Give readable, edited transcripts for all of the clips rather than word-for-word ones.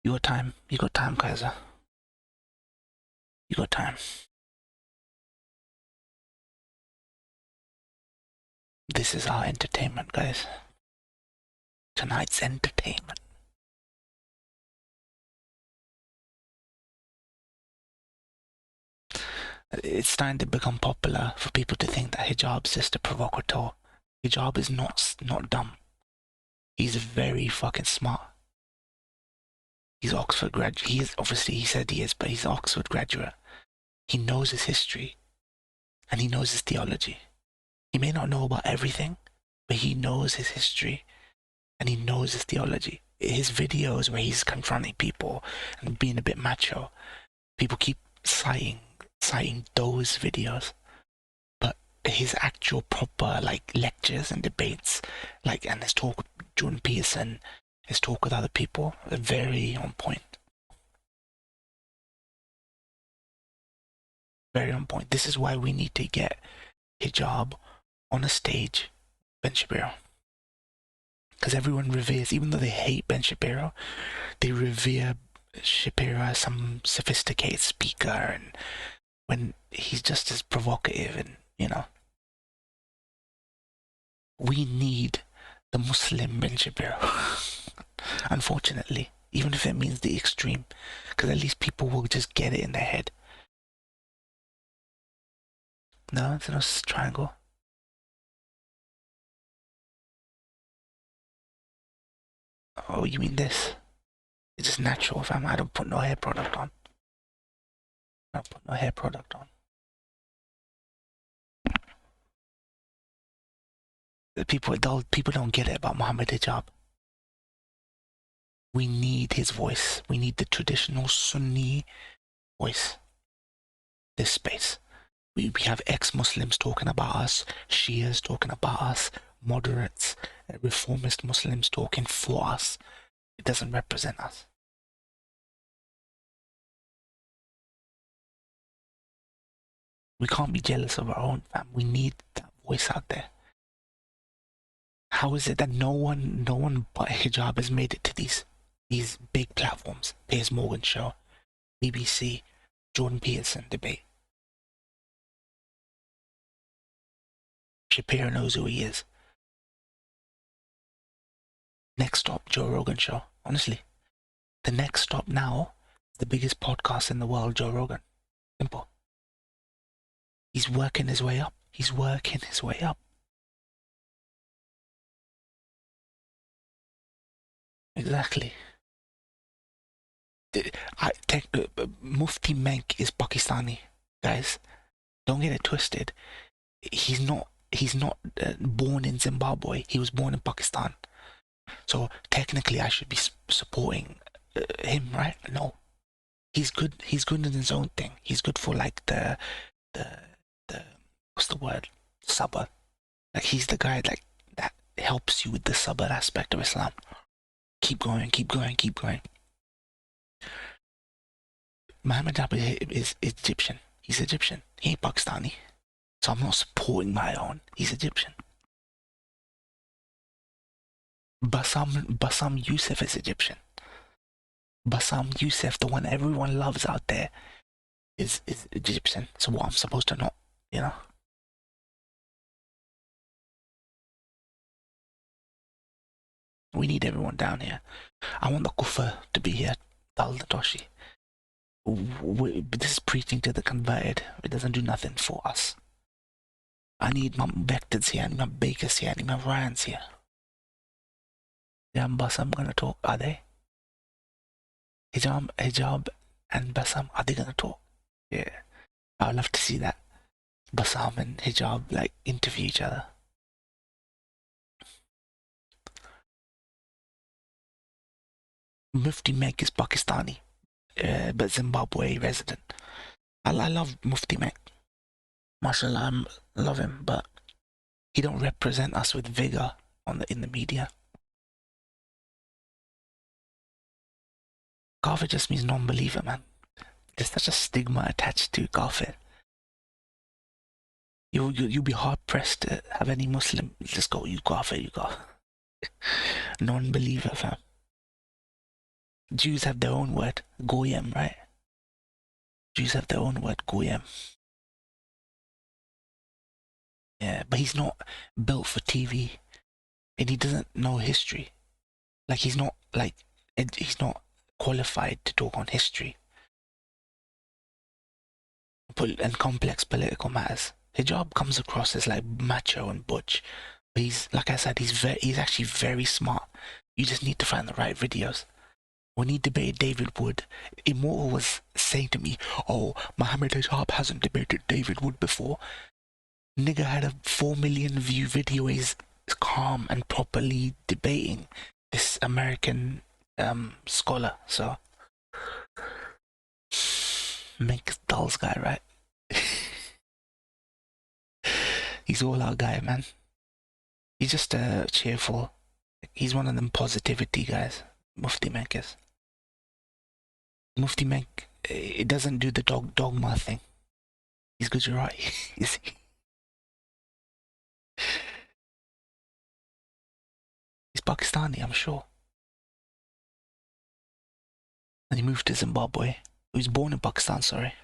You got time. You got time, Kaiser. You got time. This is our entertainment, guys. Tonight's entertainment. It's starting to become popular for people to think that Hijab's just a provocateur. Hijab is not dumb. He's very fucking smart. He's Oxford graduate. He is, obviously he said he is, but he's Oxford graduate. He knows his history and he knows his theology. He may not know about everything, but he knows his history and he knows his theology. His videos where he's confronting people and being a bit macho, people keep citing those videos. But his actual proper like lectures and debates, like, and his talk with Jordan Peterson, his talk with other people, are very on point. Very on point. This is why we need to get Hijab on a stage, Ben Shapiro. Because everyone reveres, even though they hate Ben Shapiro, they revere Shapiro as some sophisticated speaker, and when he's just as provocative, and you know, we need the Muslim Ben Shapiro. Unfortunately, even if it means the extreme, because at least people will just get it in their head. No, it's not a triangle. Oh, you mean this? It's just natural, fam. I don't put no hair product on. I don't put no hair product on. People don't get it about Mohamed Hijab. We need his voice. We need the traditional Sunni voice. This space. We have ex-Muslims talking about us, Shias talking about us, moderates, reformist Muslims talking for us. It doesn't represent us. We can't be jealous of our own, fam. We need that voice out there. How is it that no one but Hijab has made it to these big platforms? Piers Morgan show, BBC, Jordan Peterson debate. Shapiro knows who he is. Next stop, Joe Rogan show. Honestly, the next stop now, the biggest podcast in the world, Joe Rogan. Simple. He's working his way up. He's working his way up. Exactly. Mufti Menk is Pakistani, guys. Don't get it twisted. He's not born in Zimbabwe. He was born in Pakistan. So technically, I should be supporting him, right? No, he's good. He's good in his own thing. He's good for like the what's the word? Sabr. Like he's the guy like that helps you with the sabr aspect of Islam. Keep going, keep going, keep going. Mohamed Hijab is Egyptian. He's Egyptian. He ain't Pakistani. So I'm not supporting my own. He's Egyptian. Bassam Youssef is Egyptian. Bassam Youssef, the one everyone loves out there, is Egyptian. So what, I'm supposed to not, you know? We need everyone down here. I want the Kufa to be here. Dal Toshi. This is preaching to the converted. It doesn't do nothing for us. I need my Becteds here. I need my Bakers here. I need my Ryans here. Yeah, Bassam gonna talk. Are they? Hijab and Bassam, are they gonna talk? Yeah. I would love to see that. Bassam and Hijab like interview each other. Mufti Menk is Pakistani, but Zimbabwe resident. I love Mufti Menk. MashaAllah, I love him, but he don't represent us with vigor in the media. Kafir just means non-believer, man. There's such a stigma attached to Kafir. You'll be hard pressed to have any Muslim just go, you Kafir, you go. Non-believer, fam. Jews have their own word, goyim, right? Jews have their own word, goyim. Yeah, but he's not built for TV, and he doesn't know history. Like he's not qualified to talk on history and complex political matters. Hijab comes across as like macho and butch, but he's, like I said, he's actually very smart. You just need to find the right videos. When he debated David Wood, Immortal was saying to me, "Oh, Mohamed Hijab hasn't debated David Wood before." Nigga had a 4 million view video. Is calm and properly debating this American scholar. So make Dull's guy, right? He's all our guy, man. He's just cheerful. He's one of them positivity guys. Mufti Menk is. Mufti Menk, it doesn't do the dogma thing. He's Gujarati, is he? He's Pakistani, I'm sure. And he moved to Zimbabwe. He was born in Pakistan, sorry.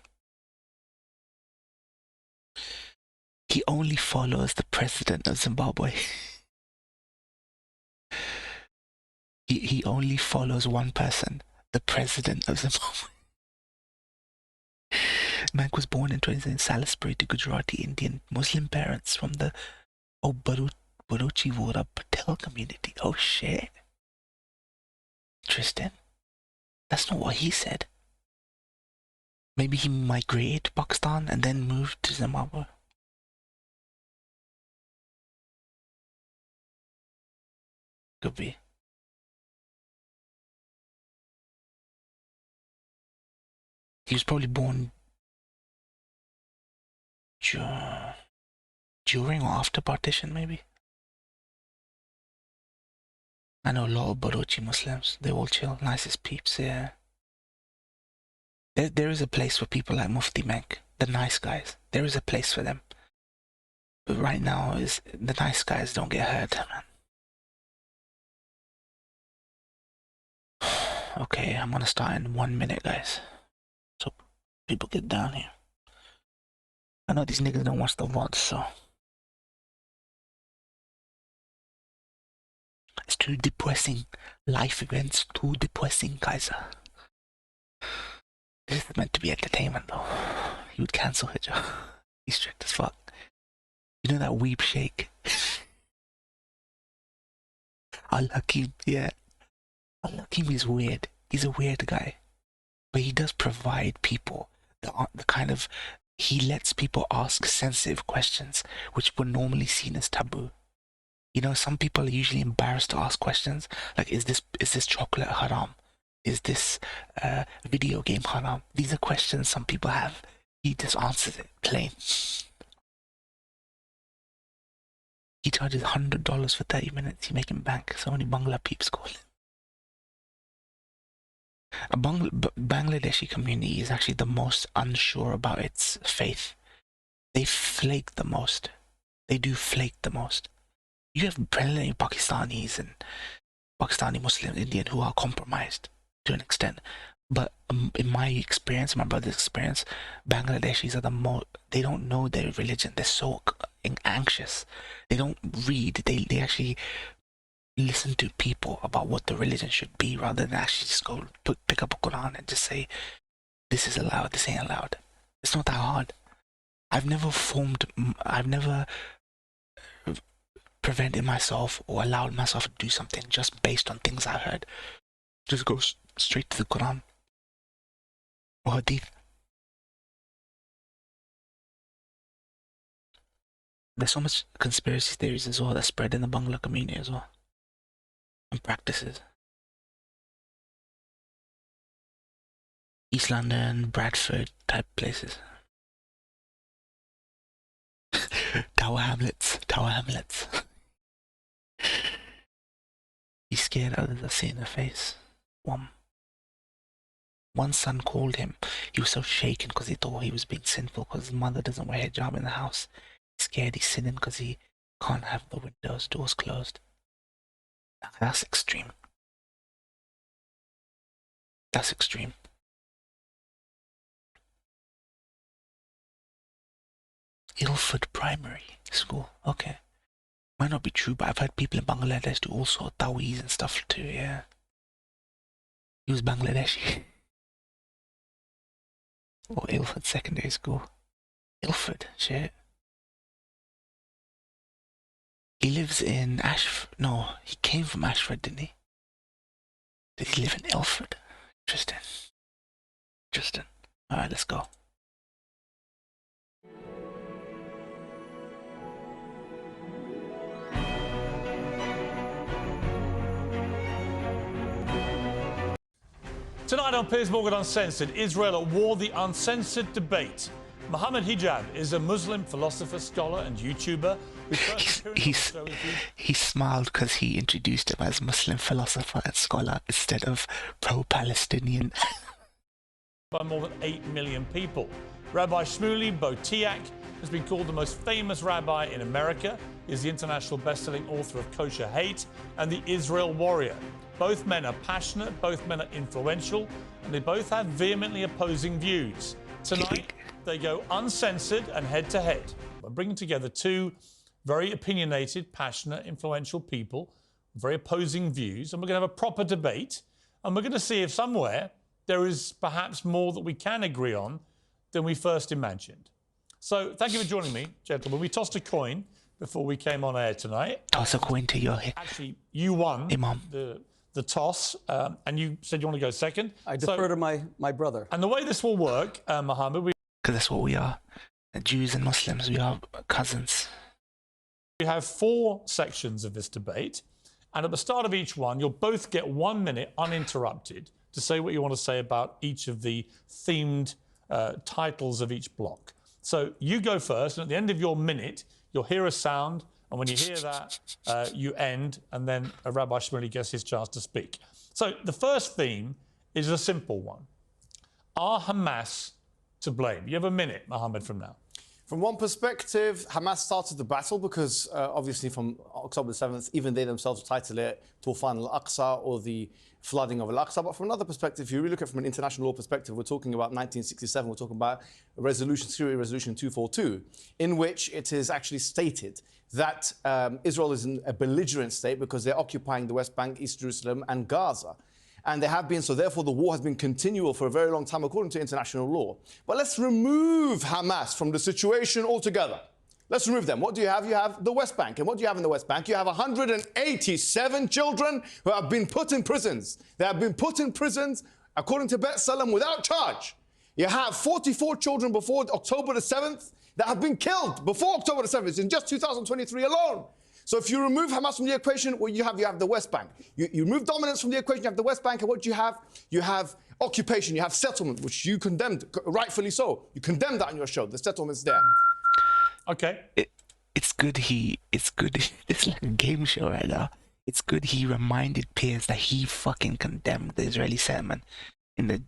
He only follows the president of Zimbabwe. He only follows one person, the president of Zimbabwe. Mank was born in Salisbury to Gujarati Indian Muslim parents from the Baruchi Vora Patel community. Oh shit. Interesting. That's not what he said. Maybe he migrated to Pakistan and then moved to Zimbabwe. Could be. He was probably born during or after partition, maybe. I know a lot of Barochi Muslims. They all chill, nicest peeps, yeah. There is a place for people like Mufti Menk. the nice guys. There is a place for them. But right now, is the nice guys don't get hurt, man. Okay, I'm gonna start in 1 minute, guys. So people get down here. I know these niggas don't watch the VODs, so it's too depressing. Life events too depressing, Kaiser. This is meant to be entertainment, though. You would cancel Hijab. He's strict as fuck. You know that weeb shake? Al-Hakim, yeah. Al-Hakim is weird. He's a weird guy. But he does provide people the kind of... He lets people ask sensitive questions, which were normally seen as taboo. You know, some people are usually embarrassed to ask questions. Like, is this chocolate haram? Is this video game haram? These are questions some people have. He just answers it plain. He charges $100 for 30 minutes. He make him bank. So many Bangla peeps call him. A Bangladeshi community is actually the most unsure about its faith. They flake the most. They do flake the most. You have plenty of Pakistanis and Pakistani Muslims, Indian, who are compromised to an extent. But in my experience, my brother's experience, Bangladeshis are the most, they don't know their religion. They're so anxious. They don't read. They actually listen to people about what the religion should be rather than actually just go pick up a Quran and just say, this is allowed, this ain't allowed. It's not that hard. I've never prevented myself or allowed myself to do something just based on things I heard. Just go straight to the Quran or Hadith. There's so much conspiracy theories as well that spread in the Bangla community as well. And practices. East London, Bradford type places. Tower Hamlets. He's scared others are seeing her face. One son called him. He was so shaken because he thought he was being sinful because his mother doesn't wear hijab in the house. He's scared he's sinning because he can't have the doors closed. That's extreme. That's extreme. Ilford Primary School. Okay. Might not be true, but I've heard people in Bangladesh do all sorts of taweez and stuff too, yeah. He was Bangladeshi. Or Ilford Secondary School. Ilford, shit. He lives in No, he came from Ashford, didn't he? Did he live in Ilford? Interesting. Alright, let's go. Tonight on Piers Morgan Uncensored, Israel at war, the uncensored debate. Mohamed Hijab is a Muslim philosopher, scholar and YouTuber. He smiled because he introduced him as Muslim philosopher and scholar instead of pro-Palestinian. By more than 8 million people. Rabbi Shmuley has been called the most famous rabbi in America. He is the international best-selling author of Kosher Hate and The Israel Warrior. Both men are passionate, both men are influential, and they both have vehemently opposing views. Tonight, they go uncensored and head-to-head. We're bringing together two very opinionated, passionate, influential people, very opposing views, and we're going to have a proper debate, and we're going to see if somewhere there is perhaps more that we can agree on than we first imagined. So thank you for joining me, gentlemen. We tossed a coin before we came on air tonight. Toss a coin to your head. Actually, you won the toss, and you said you want to go second. I defer to my brother. And the way this will work, Mohammed, because that's what we are. Jews and Muslims, we are cousins. We have 4 sections of this debate, and at the start of each one, you'll both get 1 minute uninterrupted to say what you want to say about each of the themed titles of each block. So you go first, and at the end of your minute, you'll hear a sound, and when you hear that, you end, and then Rabbi Shmuley gets his chance to speak. So the first theme is a simple one. Are Hamas to blame? You have a minute, Mohammed, from now. From one perspective, Hamas started the battle because obviously from October 7th, even they themselves title it Tufan al-Aqsa or the flooding of al-Aqsa. But from another perspective, if you really look at it from an international law perspective, we're talking about 1967, we're talking about Syria Resolution 242, in which it is actually stated that Israel is in a belligerent state because they're occupying the West Bank, East Jerusalem and Gaza. And they have been, so therefore the war has been continual for a very long time according to international law. But let's remove Hamas from the situation altogether. Let's remove them. What do you have? You have the West Bank. And what do you have in the West Bank? You have 187 children who have been put in prisons. They have been put in prisons, according to Bet Salem, without charge. You have 44 children before October the 7th that have been killed before October the 7th in just 2023 alone. So if you remove Hamas from the equation, what you have the West Bank. You remove dominance from the equation, you have the West Bank, and what you have occupation, you have settlement, which you condemned, rightfully so. You condemned that on your show. The settlement's there. Okay. It's good. It's like a game show right now. It's good he reminded Piers that he fucking condemned the Israeli settlement in the...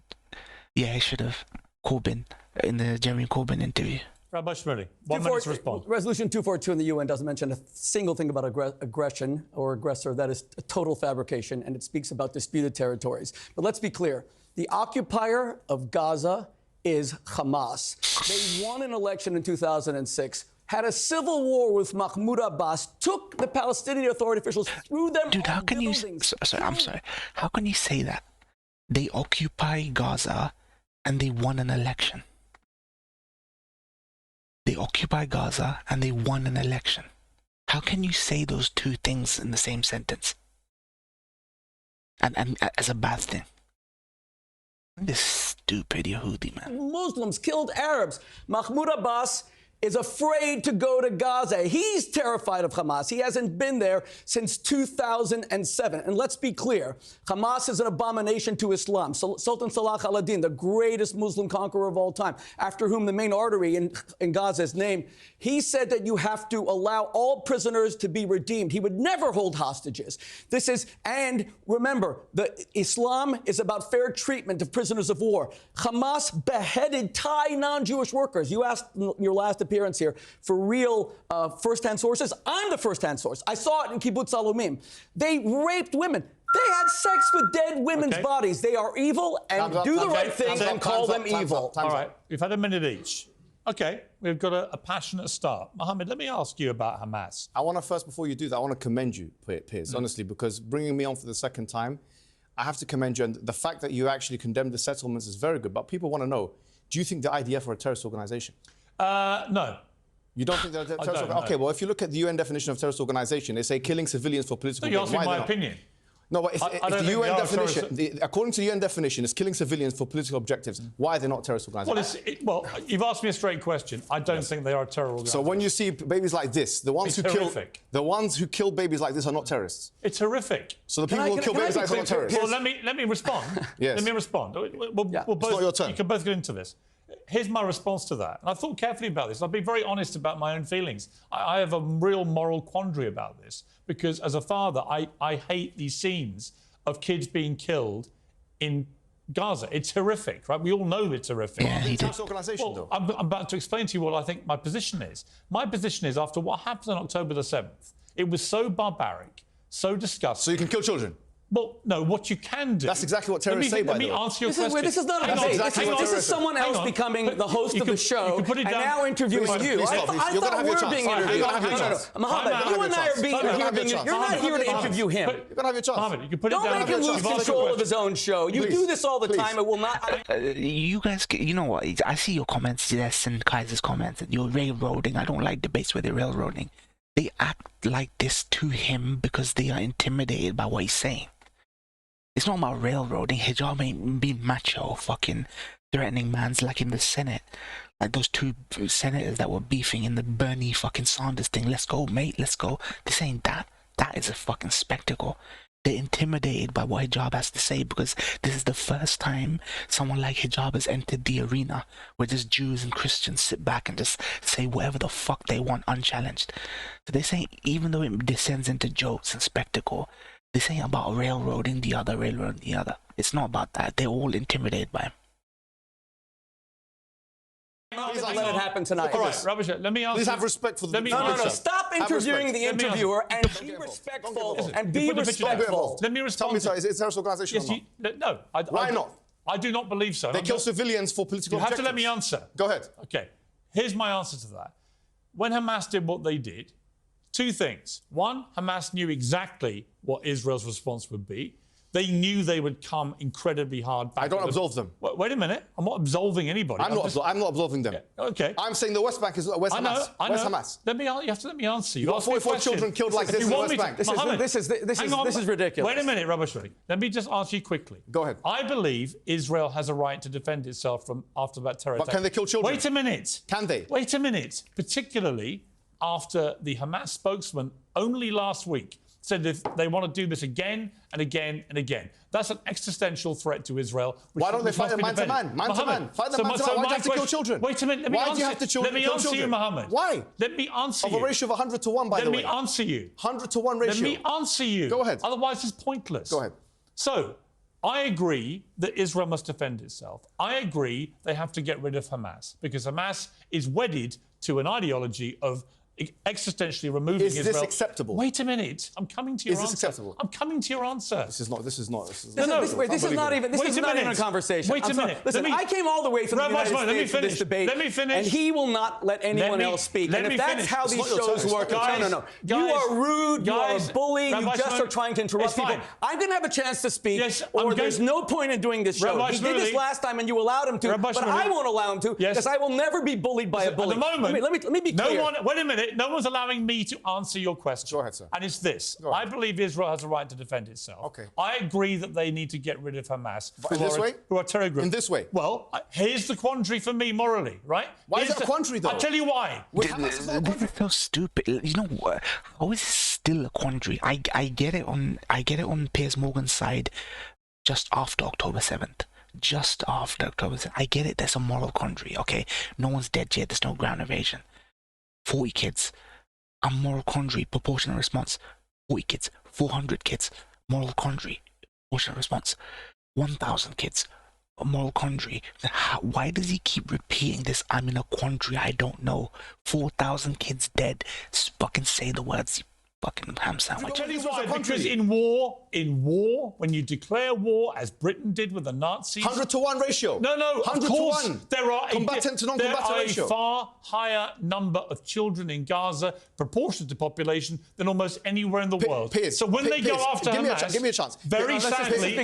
Yeah, he should have. Corbyn, in the Jeremy Corbyn interview. Rabbi Shmuley, 1 minute to respond. Resolution 242 in the UN doesn't mention a single thing about aggression or aggressor. That is a total fabrication, and it speaks about disputed territories. But let's be clear. The occupier of Gaza is Hamas. They won an election in 2006, had a civil war with Mahmoud Abbas, took the Palestinian Authority officials, threw them Dude, how can you... Sorry, I'm sorry. How can you say that? They occupy Gaza and they won an election. They occupy Gaza and they won an election. How can you say those two things in the same sentence? And as a bad thing? This stupid Yehudi, man. Muslims killed Arabs. Mahmoud Abbas is afraid to go to Gaza. He's terrified of Hamas. He hasn't been there since 2007. And let's be clear, Hamas is an abomination to Islam. Sultan Salah al-Din, the greatest Muslim conqueror of all time, after whom the main artery in Gaza is named, he said that you have to allow all prisoners to be redeemed. He would never hold hostages. And remember, Islam is about fair treatment of prisoners of war. Hamas beheaded Thai non-Jewish workers. You asked in your last appearance here for real first-hand sources. I'm the first-hand source. I saw it in Kibbutz Alumim. They raped women. They had sex with dead women's bodies. They are evil, and do the right thing and call them evil. All right, we've had a minute each. Okay, we've got a passionate start. Mohammed, let me ask you about Hamas. I want to first, before you do that, I want to commend you, Piers, honestly, because bringing me on for the second time, I have to commend you. And the fact that you actually condemned the settlements is very good. But people want to know, do you think the IDF are a terrorist organization? No. You don't think they're a terrorist organization? Okay, well, if you look at the UN definition of terrorist organization, they say killing civilians for political gain. You're asking my opinion. No, but if the UN definition, according to the UN definition, is killing civilians for political objectives. Why are they not terrorist organizations? Well, you've asked me a straight question. I don't think they are a terror organization. So when you see babies like this, the ones who kill babies like this are not terrorists. It's horrific. So the people who kill babies like this are not terrorists. Well, let me respond. Yes. Let me respond. We'll both, it's not your turn. You can both get into this. Here's my response to that. And I've thought carefully about this. I'll be very honest about my own feelings. I have a real moral quandary about this because as a father, I hate these scenes of kids being killed in Gaza. It's horrific, right? We all know it's horrific. Yeah, he did. Though. I'm about to explain to you what I think my position is. My position is after what happened on October the 7th, it was so barbaric, so disgusting. So you can kill children? Well, no, what you can do... That's exactly what terrorists say, by the way. Let me answer your question. This is not a debate. This is someone else becoming the host of the show and now interviewing you. I thought we're being interviewed. Mohammed, you and I are being interviewed. You're not here to interview him. You're going to have your chance. Mohammed, you can put it down. Don't make him lose control of his own show. You do this all the time. It will not... You guys, you know what? I see your comments, Jess and Kaiser's comments, and you're railroading. I don't like debates where they're railroading. They act like this to him because they are intimidated by what he's saying. It's not about railroading. Hijab ain't being macho, fucking threatening mans like in the Senate. Like those two senators that were beefing in the Bernie fucking Sanders thing. Let's go, mate, let's go. This ain't that. That is a fucking spectacle. They're intimidated by what Hijab has to say because this is the first time someone like Hijab has entered the arena where just Jews and Christians sit back and just say whatever the fuck they want unchallenged. So they're saying, even though it descends into jokes and spectacle, this ain't about railroading the other. It's not about that. They're all intimidated by him. Please let it happen tonight. All right, Rabbi Shmuley, let me answer. Please have respect for the... No. Stop interviewing the interviewer and be respectful. And be respectful. Let me respond. Tell me, is it a terrorist organization or not? No. Why not? I do not believe so. They kill civilians for political objectives. You have objectives. to let me answer. Go ahead. Okay. Here's my answer to that. When Hamas did what they did, two things. One, Hamas knew exactly what Israel's response would be. They knew they would come incredibly hard back. I don't absolve them. Wait a minute. I'm not absolving anybody. I'm not absolving them. Yeah, okay. I'm saying the West Bank is West Hamas. I know. West Hamas. You have to let me answer. You've got 44 children killed like this in the West Bank. This is ridiculous. Wait a minute, Rabbi Shmuley. Let me just answer you quickly. Go ahead. I believe Israel has a right to defend itself from after that terror attack. But can they kill children? Wait a minute. Can they? Wait a minute. Particularly after the Hamas spokesman only last week said if they want to do this again and again and again. That's an existential threat to Israel. Why don't they fight them man to man? Man to man. Fight them man to man. Why do you have to kill children? Wait a minute. Why do you have to kill children? Let me answer you, Mohammed. Why? Let me answer you. Of a ratio of 100 to 1, by the way. Let me answer you. 100 to 1 ratio. Let me answer you. Go ahead. Otherwise, it's pointless. Go ahead. So, I agree that Israel must defend itself. I agree they have to get rid of Hamas because Hamas is wedded to an ideology of existentially removing Israel. Is this acceptable? Wait a minute. I'm coming to your answer. Is this acceptable? I'm coming to your answer. This is not. This is not not even a conversation. Wait a minute. Listen, I came all the way from the United States for this debate. Let me finish. And he will not let anyone else speak. And if that's how these shows work, no. You are rude. You are a bully. You just are trying to interrupt people. I'm going to have a chance to speak, or there's no point in doing this show. He did this last time, and you allowed him to, but I won't allow him to, because I will never be bullied by a bully. At the moment, let me be clear. Wait a minute. No one's allowing me to answer your question. Go ahead, sir. And it's this. I believe Israel has a right to defend itself. Okay. I agree that they need to get rid of Hamas. Who are terror groups. In this way? Well, here's the quandary for me morally, right? Why is that a quandary, though? I'll tell you why. This is so stupid. You know what? How is this still a quandary? I get it on Piers Morgan's side just after October 7th. Just after October 7th. I get it. There's a moral quandary, okay? No one's dead yet. There's no ground invasion. 40 kids. A moral quandary, proportional response. 40 kids, 400 kids, moral quandary, proportional response. 1,000 kids, a moral quandary. Why does he keep repeating this? I'm in a quandary, I don't know. 4,000 kids dead. Just fucking say the words, you fucking ham sandwich. I'll tell you why, because in war, when you declare war, as Britain did with the Nazis... 100 to 1 ratio. No, 100 of course, to 1. There are combatant to non-combatant ratio. A far higher number of children in Gaza, proportionate to population, than almost anywhere in the world. Piers, so when they go after Hamas... Give me a chance. Very sadly...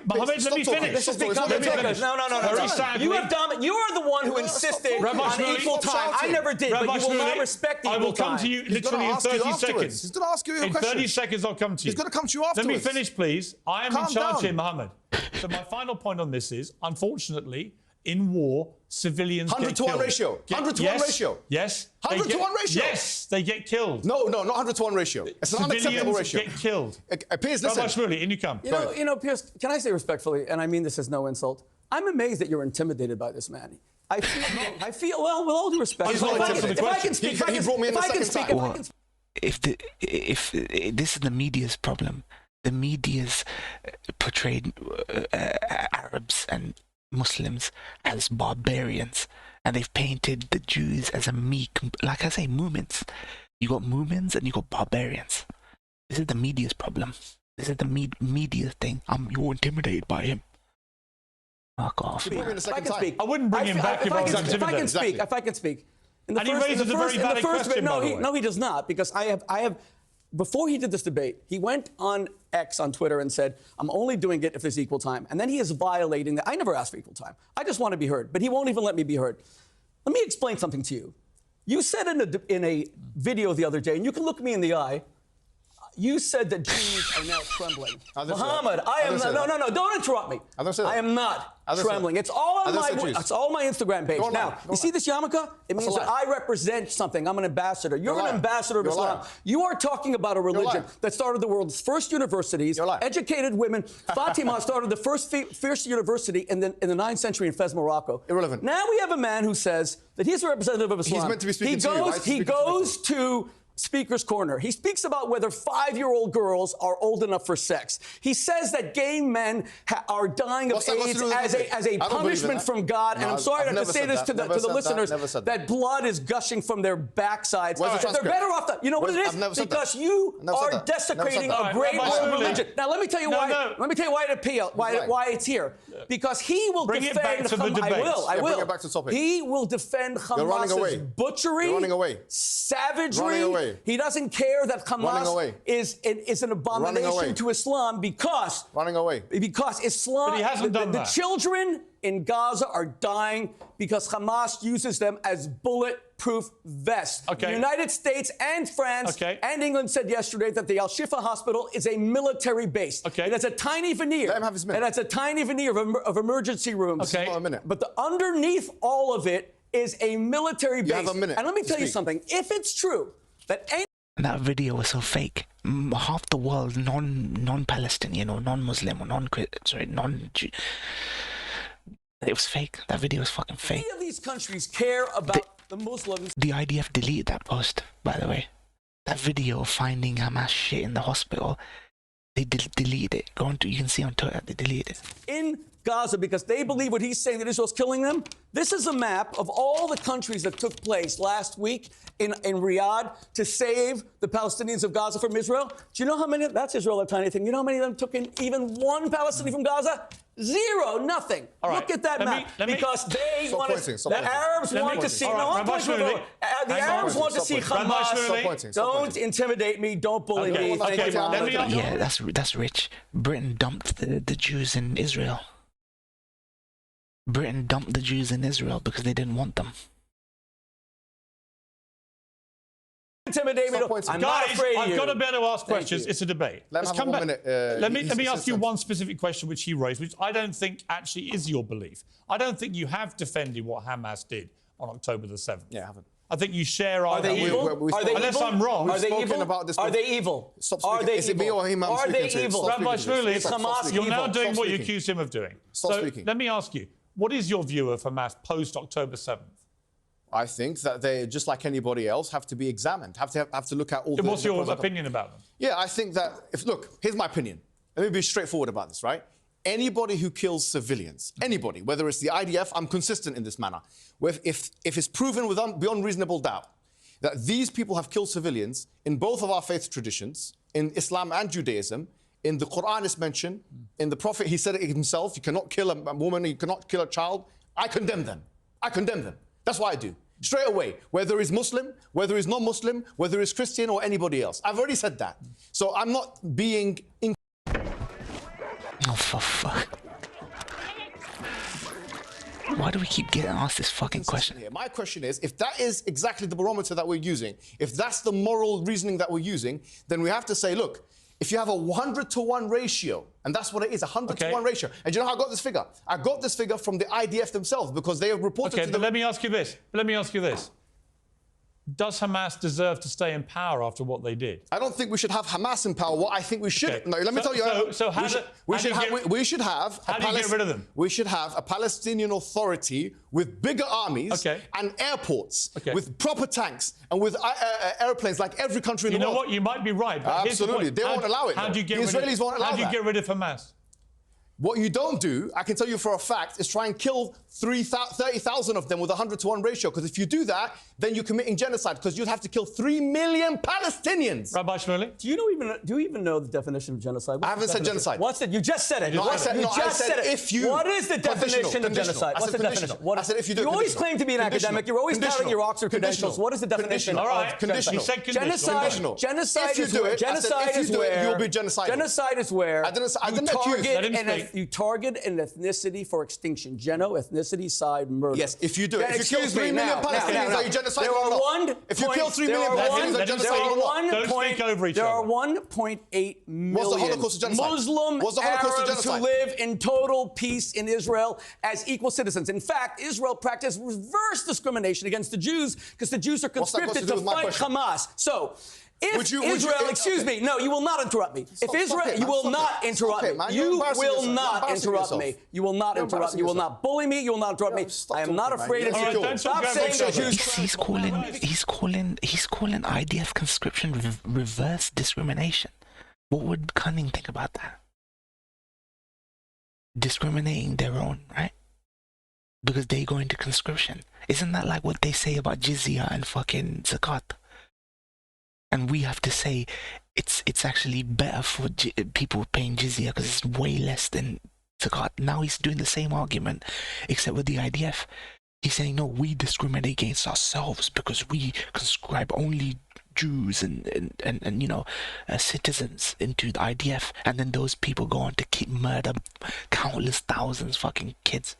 Mohammed, let me finish. This is becoming ridiculous. No. Very sadly... You are the one who insisted on equal time. I never did, but you will not respect equal time. I will come to you literally in 30 seconds. He's going to ask you a question. In 30 seconds, I'll come to you. He's going to come to you afterwards. Let me finish, please. I am in charge here, Mohammed. So my final point on this is, unfortunately, in war, civilians 100 get to 1 killed. ratio. 100 to 1 ratio. Yes. 100 to 1 ratio. Yes, they get killed. No, not 100 to 1 ratio. It's an unacceptable ratio. Get killed. Piers, listen. Rabbi Shmuley, in you come. You know, Piers, can I say respectfully, and I mean this as no insult, I'm amazed that you're intimidated by this man. I feel, well, with all due respect, if I can speak, he brought me in the second time. If this is the media's problem, the media's portrayed Arabs and Muslims as barbarians, and they've painted the Jews as a meek, like I say, Mu'mins. You got Mu'mins and you got barbarians. This is the media's problem. This is the media thing. You're intimidated by him. Fuck off. I wouldn't bring him back if I was intimidated. If I can speak. And he raises a very valid question, by the way. No, he does not, because I have. Before he did this debate, he went on X on Twitter and said, I'm only doing it if there's equal time. And then he is violating that. I never asked for equal time. I just want to be heard. But he won't even let me be heard. Let me explain something to you. You said in a video the other day, and you can look me in the eye, you said that Jews are now trembling. Mohammed, I am not. No, don't interrupt me. I am not trembling. It's all on my Instagram page. Now, you see this yarmulke? It means that I represent something. I'm an ambassador. You're an ambassador of Islam. You are talking about a religion that started the world's first universities, educated women. Fatima started the first university in the 9th century in Fez, Morocco. Irrelevant. Now we have a man who says that he's a representative of Islam. He's meant to be speaking to you. He goes to Speaker's Corner. He speaks about whether 5-year-old girls are old enough for sex. He says that gay men are dying of AIDS as a punishment from God. And I'm sorry to have to say this to the listeners, that blood is gushing from their backsides. They're better off. You know what it is? Because you are desecrating a great world religion. Now, let me tell you why. Let me tell you why it appeals, why it's here. Because he will defend Hamas. I will. He will defend Hamas's butchery, savagery. He doesn't care that Hamas is an abomination to Islam because Islam. But he hasn't done that. The children in Gaza are dying because Hamas uses them as bulletproof vests. Okay. The United States and France and England said yesterday that the Al-Shifa hospital is a military base. Okay. It has a tiny veneer. Let him have his minute. It has a tiny veneer of emergency rooms. Okay. A minute. But underneath all of it is a military base. You have a minute. And let me tell you something. If it's true that that video was so fake. Half the world non-Palestinian or non-Muslim or non-Jew. It was fake. That video was fucking fake. Any of these countries care about the Muslims. The IDF deleted that post, by the way. That video of finding Hamas shit in the hospital, they deleted it. You can see on Twitter, they deleted it. In Gaza, because they believe what he's saying, that Israel's killing them. This is a map of all the countries that took place last week in Riyadh to save the Palestinians of Gaza from Israel. Do you know how many? That's Israel, a tiny thing. You know how many of them took in even one Palestinian from Gaza? Zero, nothing. All right. Look at that map. Because they want to. The Arabs want to see. The Arabs want to see Hamas. Don't intimidate me. Don't bully me. Thank you. Yeah, that's rich. Britain dumped the Jews in Israel. Britain dumped the Jews in Israel because they didn't want them. Intimidate me. I'm not afraid of you. I've got to be able to ask questions. It's a debate. Let's come back. Let me ask you one specific question which he raised, which I don't think actually is your belief. I don't think you have defended what Hamas did on October the 7th. Yeah, I haven't. I think you share our view. Are they evil? Unless I'm wrong. Are they evil? Are they evil? Stop speaking. Is it me or him I'm speaking to? Are they evil? Rabbi Shmuley, it's Hamas. You're now doing what you accused him of doing. Stop speaking. Let me ask you, what is your view of Hamas post-October 7th? I think that they, just like anybody else, have to be examined, have to look at all the... What's your opinion about them? Yeah, I think that... Look, here's my opinion. Let me be straightforward about this, right? Anybody who kills civilians, anybody, whether it's the IDF, I'm consistent in this manner. If it's proven beyond reasonable doubt that these people have killed civilians in both of our faith traditions, in Islam and Judaism, in the Quran is mentioned, in the Prophet, he said it himself, you cannot kill a woman, you cannot kill a child. I condemn them. I condemn them. That's what I do. Straight away, whether he's Muslim, whether he's non-Muslim, whether he's Christian or anybody else. I've already said that. So I'm not being... Oh, for fuck. Why do we keep getting asked this fucking question? My question is, if that is exactly the barometer that we're using, if that's the moral reasoning that we're using, then we have to say, look, if you have a 100-to-1 ratio, and that's what it is, a 100-to-1 ratio. And do you know how I got this figure? I got this figure from the IDF themselves because they have reported to but let me ask you this. Does Hamas deserve to stay in power after what they did? I don't think we should have Hamas in power. What I think we should... No, let me tell you... we should have... How do you get rid of them? We should have a Palestinian Authority with bigger armies and airports, with proper tanks and with airplanes like every country in the world. You know what? You might be right. But absolutely. They won't allow it. The Israelis won't allow that. How do you get rid of Hamas? What you don't do, I can tell you for a fact, is try and kill 30,000 of them with a 100-to-1 ratio. Because if you do that, then you're committing genocide. Because you'd have to kill 3 million Palestinians. Rabbi Shmuley? Do you even know the definition of genocide? I haven't said genocide. What's it? You just said it. No, I said if you... What is the definition of genocide? What's the definition? I said if you do. You always claim to be an academic. You're always touting your Oxford credentials. What is the definition? All right. Conditional. You said conditional. Genocide is where... Genocide is where... You'll be genocidal. Genocide is where... I didn't accuse... You target an ethnicity for extinction. Ethnicity side murder. Yes, if you do it. If you kill 3 million Palestinians, are you genocidal or not? If you kill 3 million Palestinians, are you genocidal or not? Don't speak over each other. There are 1.8 million Muslim Arabs who live in total peace in Israel as equal citizens. In fact, Israel practiced reverse discrimination against the Jews because the Jews are conscripted to fight Hamas. So, If Israel, excuse me, no, you will not interrupt me. If Israel, you will not interrupt me. You will not interrupt me. You will not interrupt me. You will not bully me. You will not interrupt me. I am not afraid of you. Stop saying that Jews. He's calling IDF conscription reverse discrimination. What would Cunning think about that? Discriminating their own, right? Because they go into conscription. Isn't that like what they say about jizya and fucking zakat? And we have to say it's actually better for people paying jizya because it's way less than zakat. Now he's doing the same argument, except with the IDF. He's saying, no, we discriminate against ourselves because we conscribe only Jews and you know, citizens into the IDF. And then those people go on to murder countless thousands fucking kids.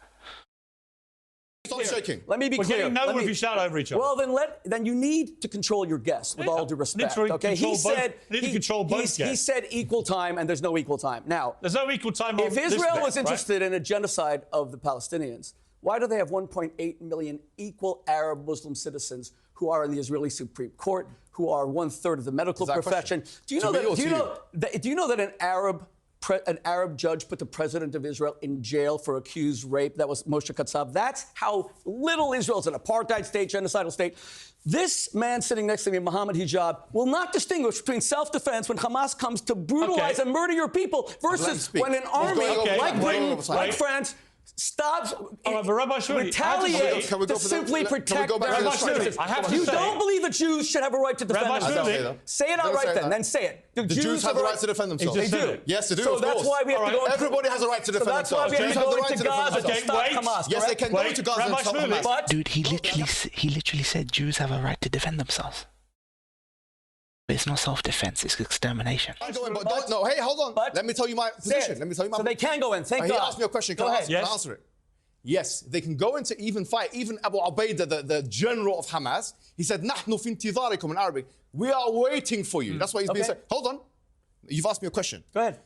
Stop shaking. Let me be clear. We're getting nowhere if you shout over each other. Well, then you need to control your guests, with all due respect. Okay, he said he said equal time, and there's no equal time. Now, there's no equal time. If Israel was interested in a genocide of the Palestinians, why do they have 1.8 million equal Arab Muslim citizens who are in the Israeli Supreme Court, who are 1/3 of the medical profession? Do you know that an Arab judge put the president of Israel in jail for accused rape? That was Moshe Katsav. That's how little Israel is an apartheid state, genocidal state. This man sitting next to me, Mohamed Hijab, will not distinguish between self-defense when Hamas comes to brutalize and murder your people versus when an army like Britain, like France, stops, retaliates to simply protect their citizens. You don't believe that Jews should have a right to defend themselves. Say it outright then say it. The Jews have the right to defend themselves. They do. Yes, they do, So that's why we have to go. Everybody has a right to defend themselves. So that's why we have to go into Gaza to stop Hamas. Yes, they can go into Gaza and stop Hamas. Dude, he literally said Jews have a right to defend themselves. But it's not self-defense, it's extermination. No, hey, hold on. Let me tell you my position. Let me tell you my. So they can go in. Thank God. He asked me a question. Can I answer it? Yes, they can go into even fight. Even Abu Ubaidah, the general of Hamas, he said, "Nahnu fi intidharikum" in Arabic. We are waiting for you. That's why he's being said. Hold on. You've asked me a question. Go ahead.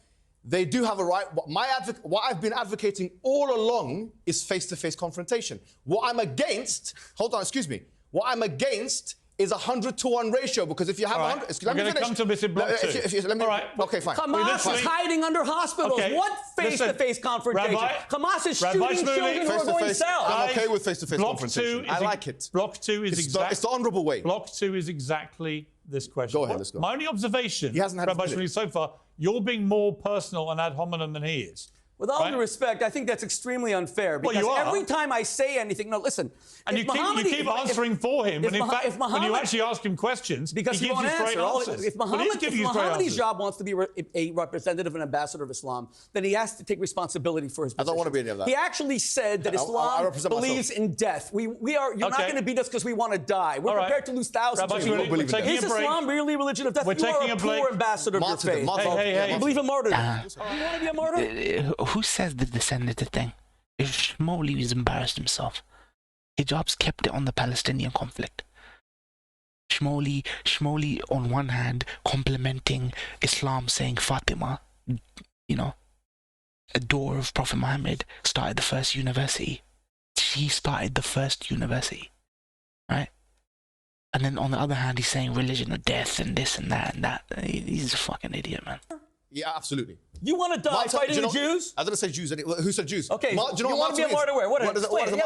They do have a right. What I've been advocating all along is face-to-face confrontation. What I'm against, hold on, excuse me. What I'm against is a 100-to-1 ratio, because if you have 100, let me finish. Come to this in block two. All right. Okay, fine. Hamas is hiding under hospitals. What face-to-face confrontation? Hamas is shooting children who are going south. I'm okay with face-to-face confrontation. I like it. Block two is exactly. It's the honourable way. Block two is exactly this question. Go ahead. Let's go. My only observation, Rabbi Shmuley, so far, you're being more personal and ad hominem than he is. With all due respect, I think that's extremely unfair. Because every time I say anything, no, listen. And you keep answering for him. And in fact, when you actually ask him questions, because he gives you straight answers. If Mohamed Hijab wants to be a representative and ambassador of Islam, then he has to take responsibility for his position. I don't want to be any of that. He actually said that Islam believes in death. You're not going to beat us because we want to die. We're prepared to lose thousands of people. Is Islam really a religion of death? We're taking a break. You are a poor ambassador of your faith. Hey. You believe in martyrdom. You want to be a martyr? Who says the descendant thing? If Shmuley has embarrassed himself, Hijab's kept it on the Palestinian conflict. Shmuley on one hand complimenting Islam, saying Fatima, you know, a daughter of Prophet Muhammad, started the first university. She started the first university, right? And then on the other hand, he's saying religion of death and this and that and that. He's a fucking idiot, man. Yeah, absolutely. You want to die fighting the Jews? I didn't say Jews. Who said Jews? Okay, you want to be a martyr where? What does it mean?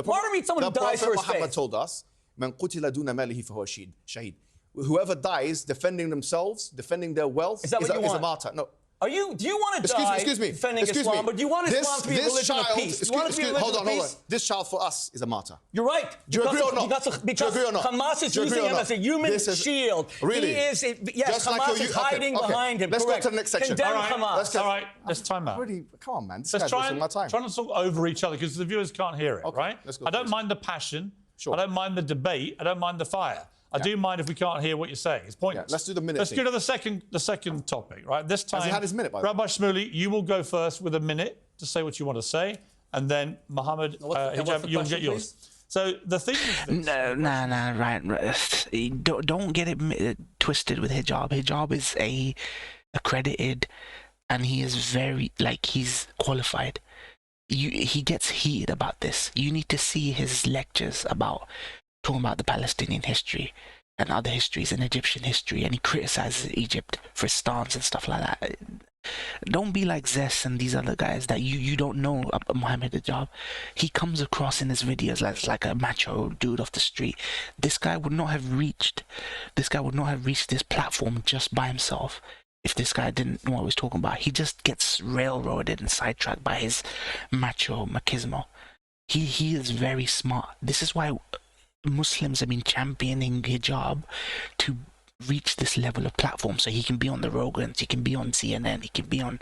Martyr means someone who dies for his faith. Muhammad told us, "Man qutila duna malihi fahuwa shaheed." Whoever dies defending themselves, defending their wealth, is a martyr. No. Do you want to die defending Islam, but do you want Islam to be a religion of peace? Hold on. This child for us is a martyr. You're right. Do you agree or not? Because Hamas is using him as a human shield. Really? Yes, Hamas is hiding behind him. Let's go to the next section. Condemn Hamas. All right, let's time out. Come on, man. Let's try not to talk over each other because the viewers can't hear it, right? I don't mind the passion. I don't mind the debate. I don't mind the fire. I do mind if we can't hear what you're saying. It's pointless. Yeah, let's do the minute. Let's go to the second topic, right? This time, has he had his minute, by the way? Rabbi Shmuley, you will go first with a minute to say what you want to say, and then Mohamed Hijab, you'll get yours. So the thing is this. Right. Don't get it twisted with Hijab. Hijab is accredited, and he is very, he's qualified. He gets heated about this. You need to see his lectures about talking about the Palestinian history. and other histories and Egyptian history, and he criticizes Egypt for its stance and stuff like that. Don't be like Zess and these other guys that you don't know about Mohamed Hijab. He comes across in his videos like a macho dude off the street. This guy would not have reached this platform just by himself if this guy didn't know what he was talking about. He just gets railroaded and sidetracked by his macho machismo. He is very smart. This is why Muslims have been championing hijab to reach this level of platform, so he can be on the Rogans, he can be on CNN, he can be on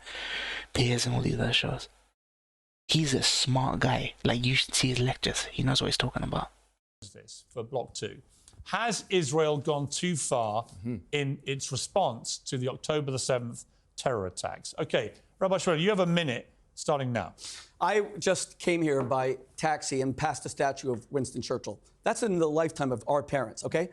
Piers and all these other shows. He's a smart guy. Like, you should see his lectures. He knows what he's talking about. This for Block 2. Has Israel gone too far in its response to the October the 7th terror attacks? Okay, Rabbi Shmuley, you have a minute starting now. I just came here by taxi and passed a statue of Winston Churchill. That's in the lifetime of our parents, okay?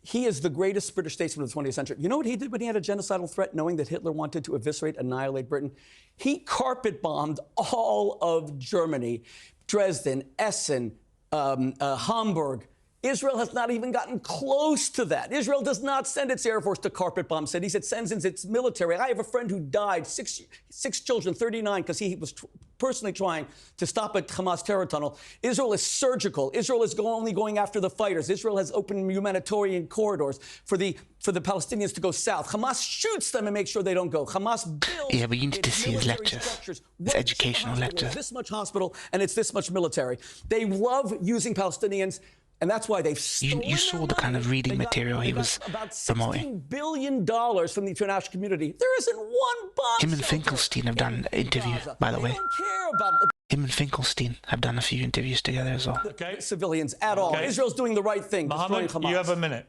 He is the greatest British statesman of the 20th century. You know what he did when he had a genocidal threat, knowing that Hitler wanted to eviscerate, annihilate Britain? He carpet bombed all of Germany, Dresden, Essen, Hamburg. Israel has not even gotten close to that. Israel does not send its Air Force to carpet bomb cities. It sends in its military. I have a friend who died, six children, 39, because he was personally trying to stop a Hamas terror tunnel. Israel is surgical. Israel is only going after the fighters. Israel has opened humanitarian corridors for the Palestinians to go south. Hamas shoots them and makes sure they don't go. Hamas builds. Yeah, but you need to see his lectures. His educational lectures. It's this much hospital and it's this much military. They love using Palestinians. And that's why they've stolen You saw the kind of reading material he was promoting. $16 billion from the international community. There isn't one bomb. Him and Finkelstein have done an interview, by the way. They don't care about Him and Finkelstein have done a few interviews together as well. civilians at all. Israel's doing the right thing. Mohammed, you have a minute.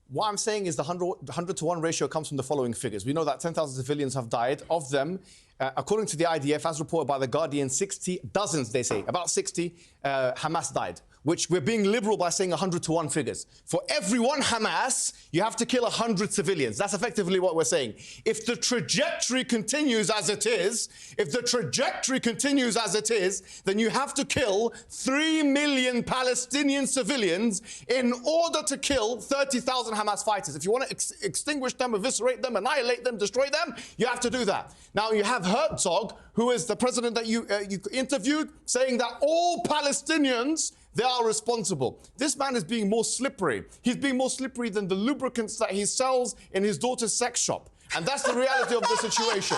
What I'm saying is the 100 to 1 ratio comes from the following figures. We know that 10,000 civilians have died. Of them, according to the IDF, as reported by The Guardian, 60, dozens, they say, about 60 Hamas died, which we're being liberal by saying 100 to 1 figures. For every one Hamas, you have to kill 100 civilians. That's effectively what we're saying. If the trajectory continues as it is, then you have to kill 3 million Palestinian civilians in order to kill 30,000 Hamas fighters. If you want to extinguish them, eviscerate them, annihilate them, destroy them, you have to do that. Now, you have Herzog, who is the president that you interviewed, saying that all Palestinians, they are responsible. This man is being more slippery. He's being more slippery than the lubricants that he sells in his daughter's sex shop. And that's the reality of the situation.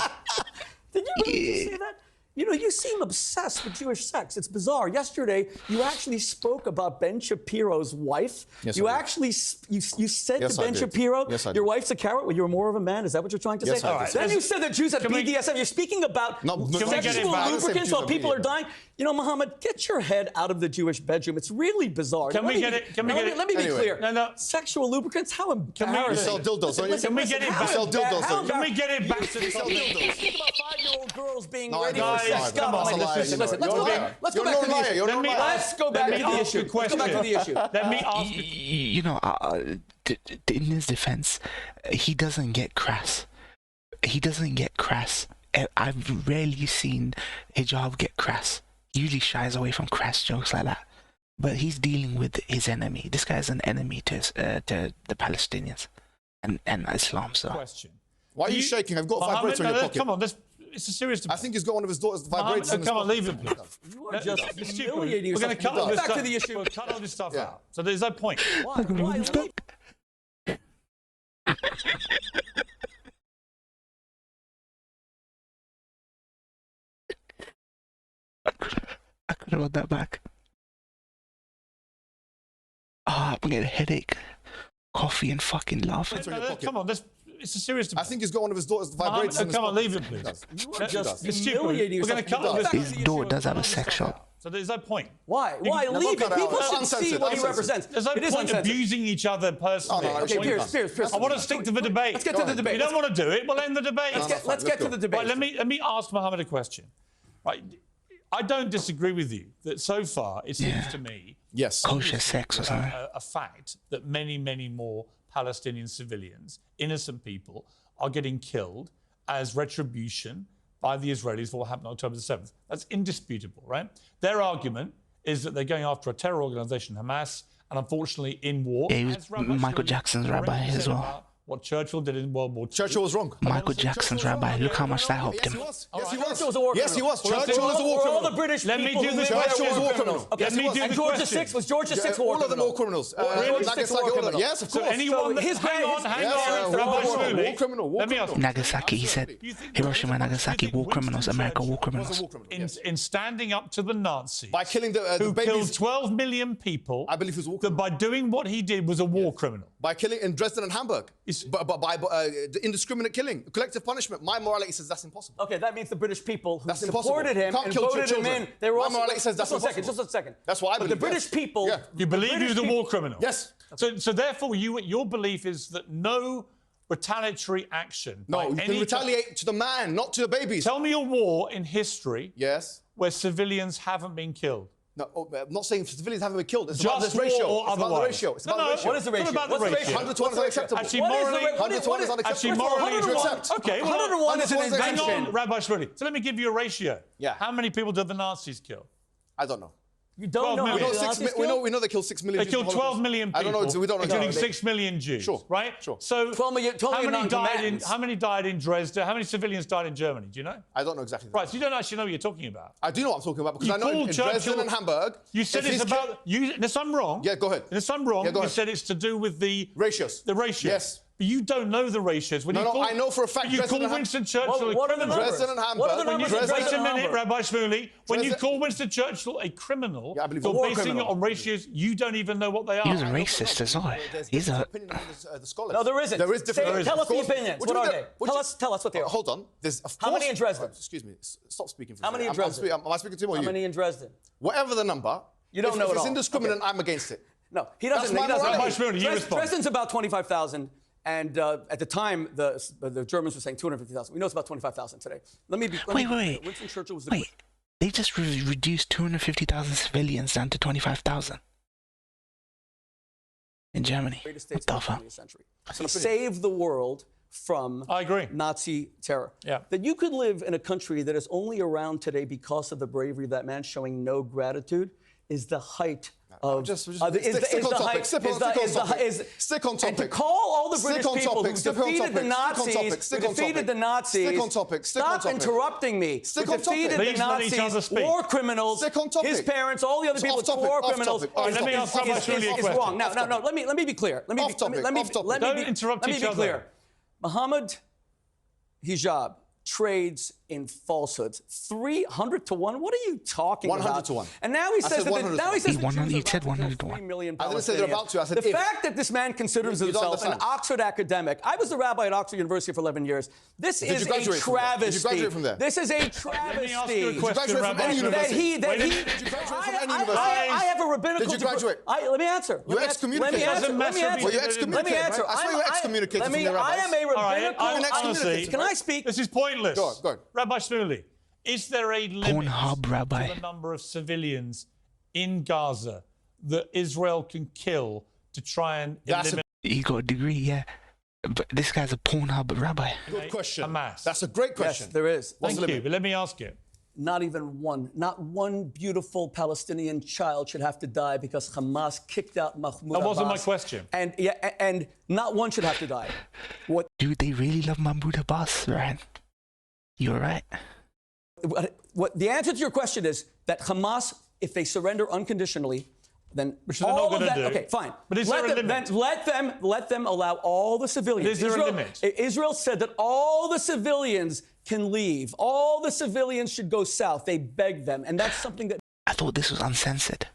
Did you really say that? You know, you seem obsessed with Jewish sex. It's bizarre. Yesterday, you actually spoke about Ben Shapiro's wife. Yes, you I did. actually you said Yes, to I Ben did. Shapiro, Yes, I your did. wife's a carrot. Well, you're more of a man. Is that what you're trying to Yes, say? I did. All right. Then you said that Jews have we- BDSM. You're speaking about No, can we get it sexual back? lubricants while Jews people have are dying. You know, Mohammed, get your head out of the Jewish bedroom. It's really bizarre. Can we get it? Can we get it? Let me be Anyway. clear. No. Sexual lubricants? How You embarrassing. sell dildos, don't you? Can we get it back? You sell dildos, don't you? Can we get it back to the sell topic? dildos. Think about 5-year-old girls being No, I ready don't. for sex. Come on, Listen, listen, let's go back. Let's go back to the issue. You're a liar. Let's go back to the issue. Let's go back to the issue. Let me ask you. You know, in his defense, he doesn't get crass. I've rarely seen Hijab get crass. He usually shies away from crass jokes like that. But he's dealing with his enemy. This guy's an enemy to the Palestinians and Islam. So Question. Why are you shaking? I've got a vibrator in your pocket. Come on, it's a serious debate. I think he's got one of his daughter's vibrators in his Come on, pocket. leave it, please. You are just It's stupid. humiliating We're going to yourself. cut all this Back stuff. to the issue. We'll cut all this stuff Yeah. out. So there's no point. Why leave? I could have got that back. I'm getting a headache. Coffee and fucking laughing. in your pocket. Come on, it's a serious debate. I think he's got one of his daughter's vibrators in his Come on, pocket. leave it, please. You are just It's stupid. humiliating We're going yourself. to cut all this Back to His the door issue. does have a sex shop. So there's no point. Why? Why No, leave cut it? it People out. should see what he Uncensored. represents. There's no It is point uncensored. abusing each other personally. Oh, no, Okay, That's Piers. I want to stick to the debate. Let's get to the debate. You don't want to do it? Well, end the debate. Let's get to the debate. Right, let me ask Mohammed a question. Right, I don't disagree with you that so far it seems to me Yes. Kosher sex or something. a fact that many, many more Palestinian civilians, innocent people, are getting killed as retribution by the Israelis for what happened on October the 7th. That's indisputable, right? Their argument is that they're going after a terror organization, Hamas, and unfortunately in war. Yeah, he was Michael Jackson's rabbi as well. What Churchill did in World War II. Churchill was wrong. Michael Jackson's rabbi. Look how much that helped him. Yes, he was. Churchill was a war criminal. Yes, he was. Churchill was a war criminal. All the British Let me people do who this. lived there Churchill was a war criminal. Okay, Let me do and the George question. VI was George VI war All of them criminal. war criminals. Really? Nagasaki, all of them. Yes, of course. So anyone that, his hang on, Yes, Rabbi war Shmuley. criminal. Let me ask you. Nagasaki, he said. Hiroshima and Nagasaki, war criminals. America, war criminals. In standing up to the Nazis, By killing the who babies. killed 12 million people, I believe he was a war that criminal. by doing what he did was a war criminal. By killing in Dresden and Hamburg. By the indiscriminate killing. Collective punishment. My morality says that's impossible. Okay, that means the British people who That's supported impossible. him Can't and kill voted him children. in, they were My also... morality says that's just a second, impossible. just a second. That's what I believe, But the British yes. people... Yeah. You believe he was a war criminal? Yes. So therefore, your belief is that no retaliatory action... No, by you any can retaliate to the man, not to the babies. Tell me a war in history Yes. where civilians haven't been killed. No, I'm not saying civilians haven't been killed. It's Just about this war ratio. or It's about the otherwise? ratio. It's No, about the no. ratio. What is the ratio? What about the What's ratio? 100 to 1 is unacceptable. Actually, What is the morally... ra- what Actually, is- what is- unacceptable. morally- Would you accept? Okay, well, 101 is an 101 is hang invention. on, Rabbi Shmuley. So let me give you a ratio. Yeah. How many people did the Nazis kill? I don't know. You don't 12 know million. how We many know, Nazis we know they killed 6 million They Jews killed in the 12 Holocaust. million people. I don't know. We don't know. Including exactly. 6 million Jews. Sure. Right? Sure. So 12 million non-combatants. how many died in Dresden? How many civilians died in Germany? Do you know? I don't know exactly. Right, so you don't actually know what you're talking about. I do know what I'm talking about because You I know in called Dresden Churchill- and Hamburg. You said if it's he's about... Unless I'm wrong... Yeah, go ahead. Unless I'm wrong, Yeah, go you ahead. said it's to do with the... Ratios. The ratios. Yes. But you don't know the ratios. When No, you no, call, I know for a fact when you Dresden call and Winston Churchill What a are the criminal... numbers? Dresden and Hamburg. What are the When you- numbers? in Wait Dresden a and minute, Hamburg? Rabbi Shmuley. When you Dresden- call Winston Churchill a criminal, Yeah, I believe you're a war basing criminal. it on ratios you don't even know what they He was are. a racist as well. There's He's different a... opinion among the scholars. No, there isn't. There is different. Say, tell us the opinions. What are they? Tell us what they are. Hold on. There's of How course, many in Dresden? Excuse me. Stop speaking for How me. many in Dresden? Am I speaking to him or How you? many in Dresden? Whatever the number. You don't know if it it's all. indiscriminate, Okay. I'm against it. No, he doesn't. That's He my doesn't. morality. Rabbi Shmuley, you respond. Dresden's about 25,000. And at the time, the Germans were saying 250,000. We know it's about 25,000 today. Wait. Winston Churchill was the Wait. They just reduced 250,000 civilians down to 25,000 in Germany. greatest What statesman the of the fuck? 20th century. He saved the world from I agree. Nazi terror. Yeah. That you could live in a country that is only around today because of the bravery of that man showing no gratitude is the height of... Stick on topic. Stick on topic. And to call all the British people who defeated the Nazis, Stick on topic. Stop interrupting me. Stick Who on topic. defeated Please the let each other Nazis, speak. war criminals, Stick on topic. his parents, all the other people, Off topic, war off criminals. topic, off Let me ask Rabbi Shmuley a Is question. wrong. No. Let me be clear. Let me Off topic, off topic. Don't interrupt each be other. clear. Mohamed Hijab trades in falsehoods. 300 to 1? What are you talking 100 about? to 1. And now he says said 100 to now he 1. says He the 100 Jews you are said about to 100 to kill 3 1. million I didn't say they're about to. I said the if. fact that this man considers You don't himself an understand. Oxford academic. I was the rabbi at Oxford University for 11 years. This Did is you graduate a from there? Did you travesty. graduate from there? This is a Let me ask you a travesty. question, graduate from Rabbi any Shmuley. university? That he, Did you graduate from any I university? have a rabbinical Did you degree. graduate? Let me answer. You're excommunicated. Let me answer. Well, you're Let excommunicated, me answer. right? I swear you're excommunicated Let me. from the I rabbis. am a All right, rabbinical. honestly, Can I speak? This is pointless. Go on. Rabbi Shmuley, is there a limit Pornhub rabbi. to the number of civilians in Gaza that Israel can kill to try and eliminate He got a degree, yeah. But this guy's a Pornhub rabbi. Good question. Hamas? That's a great question. Yes, there is. What's the Thank you, limit? but let me ask you. Not even one. Not one beautiful Palestinian child should have to die because Hamas kicked out Mahmoud That wasn't my Abbas. question. And not one should have to die. What Dude, they really love Mahmoud Abbas, Ryan. You're right. the answer to your question is that Hamas, if they surrender unconditionally, then Which they're not all of gonna that. do. Okay, fine. But is there a limit? Then let them allow all the civilians. Is there a limit? Israel said that all the civilians can leave. All the civilians should go south. They begged them, and that's something that. I thought this was uncensored.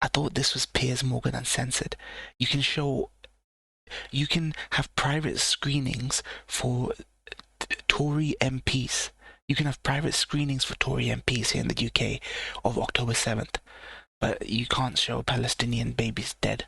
I thought this was Piers Morgan Uncensored. You can have private screenings for Tory MPs. You can have private screenings for Tory MPs here in the UK of October 7th. But you can't show Palestinian babies dead.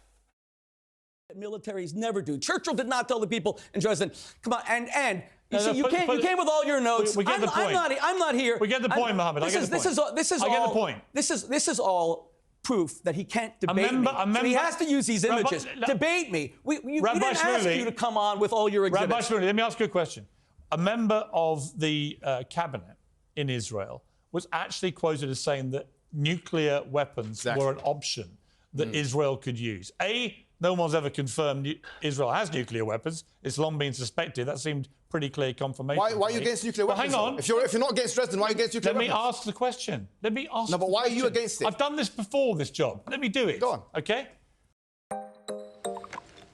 Militaries never do. Churchill did not tell the people in Dresden, come on, and you No, see, you came with all your notes. We get the point. I'm not here. We get the point, Mohammed. I get the point. This is I all. get the point. This is all proof that he can't debate me. So he has to use these images. Debate me. We didn't ask you to come on with all your exhibits. Rabbi Shmuley, let me ask you a question. A member of the cabinet in Israel was actually quoted as saying that nuclear weapons were an option. that Israel could use? A, no one's ever confirmed Israel has nuclear weapons. It's long been suspected. That seemed pretty clear confirmation. Why are you against nuclear But weapons? hang on. If you're not against Dresden, why are you against nuclear weapons? Let me ask the question. Let me ask. No, but why are you against it? I've done this before, this job. Let me do it. Go on. Okay?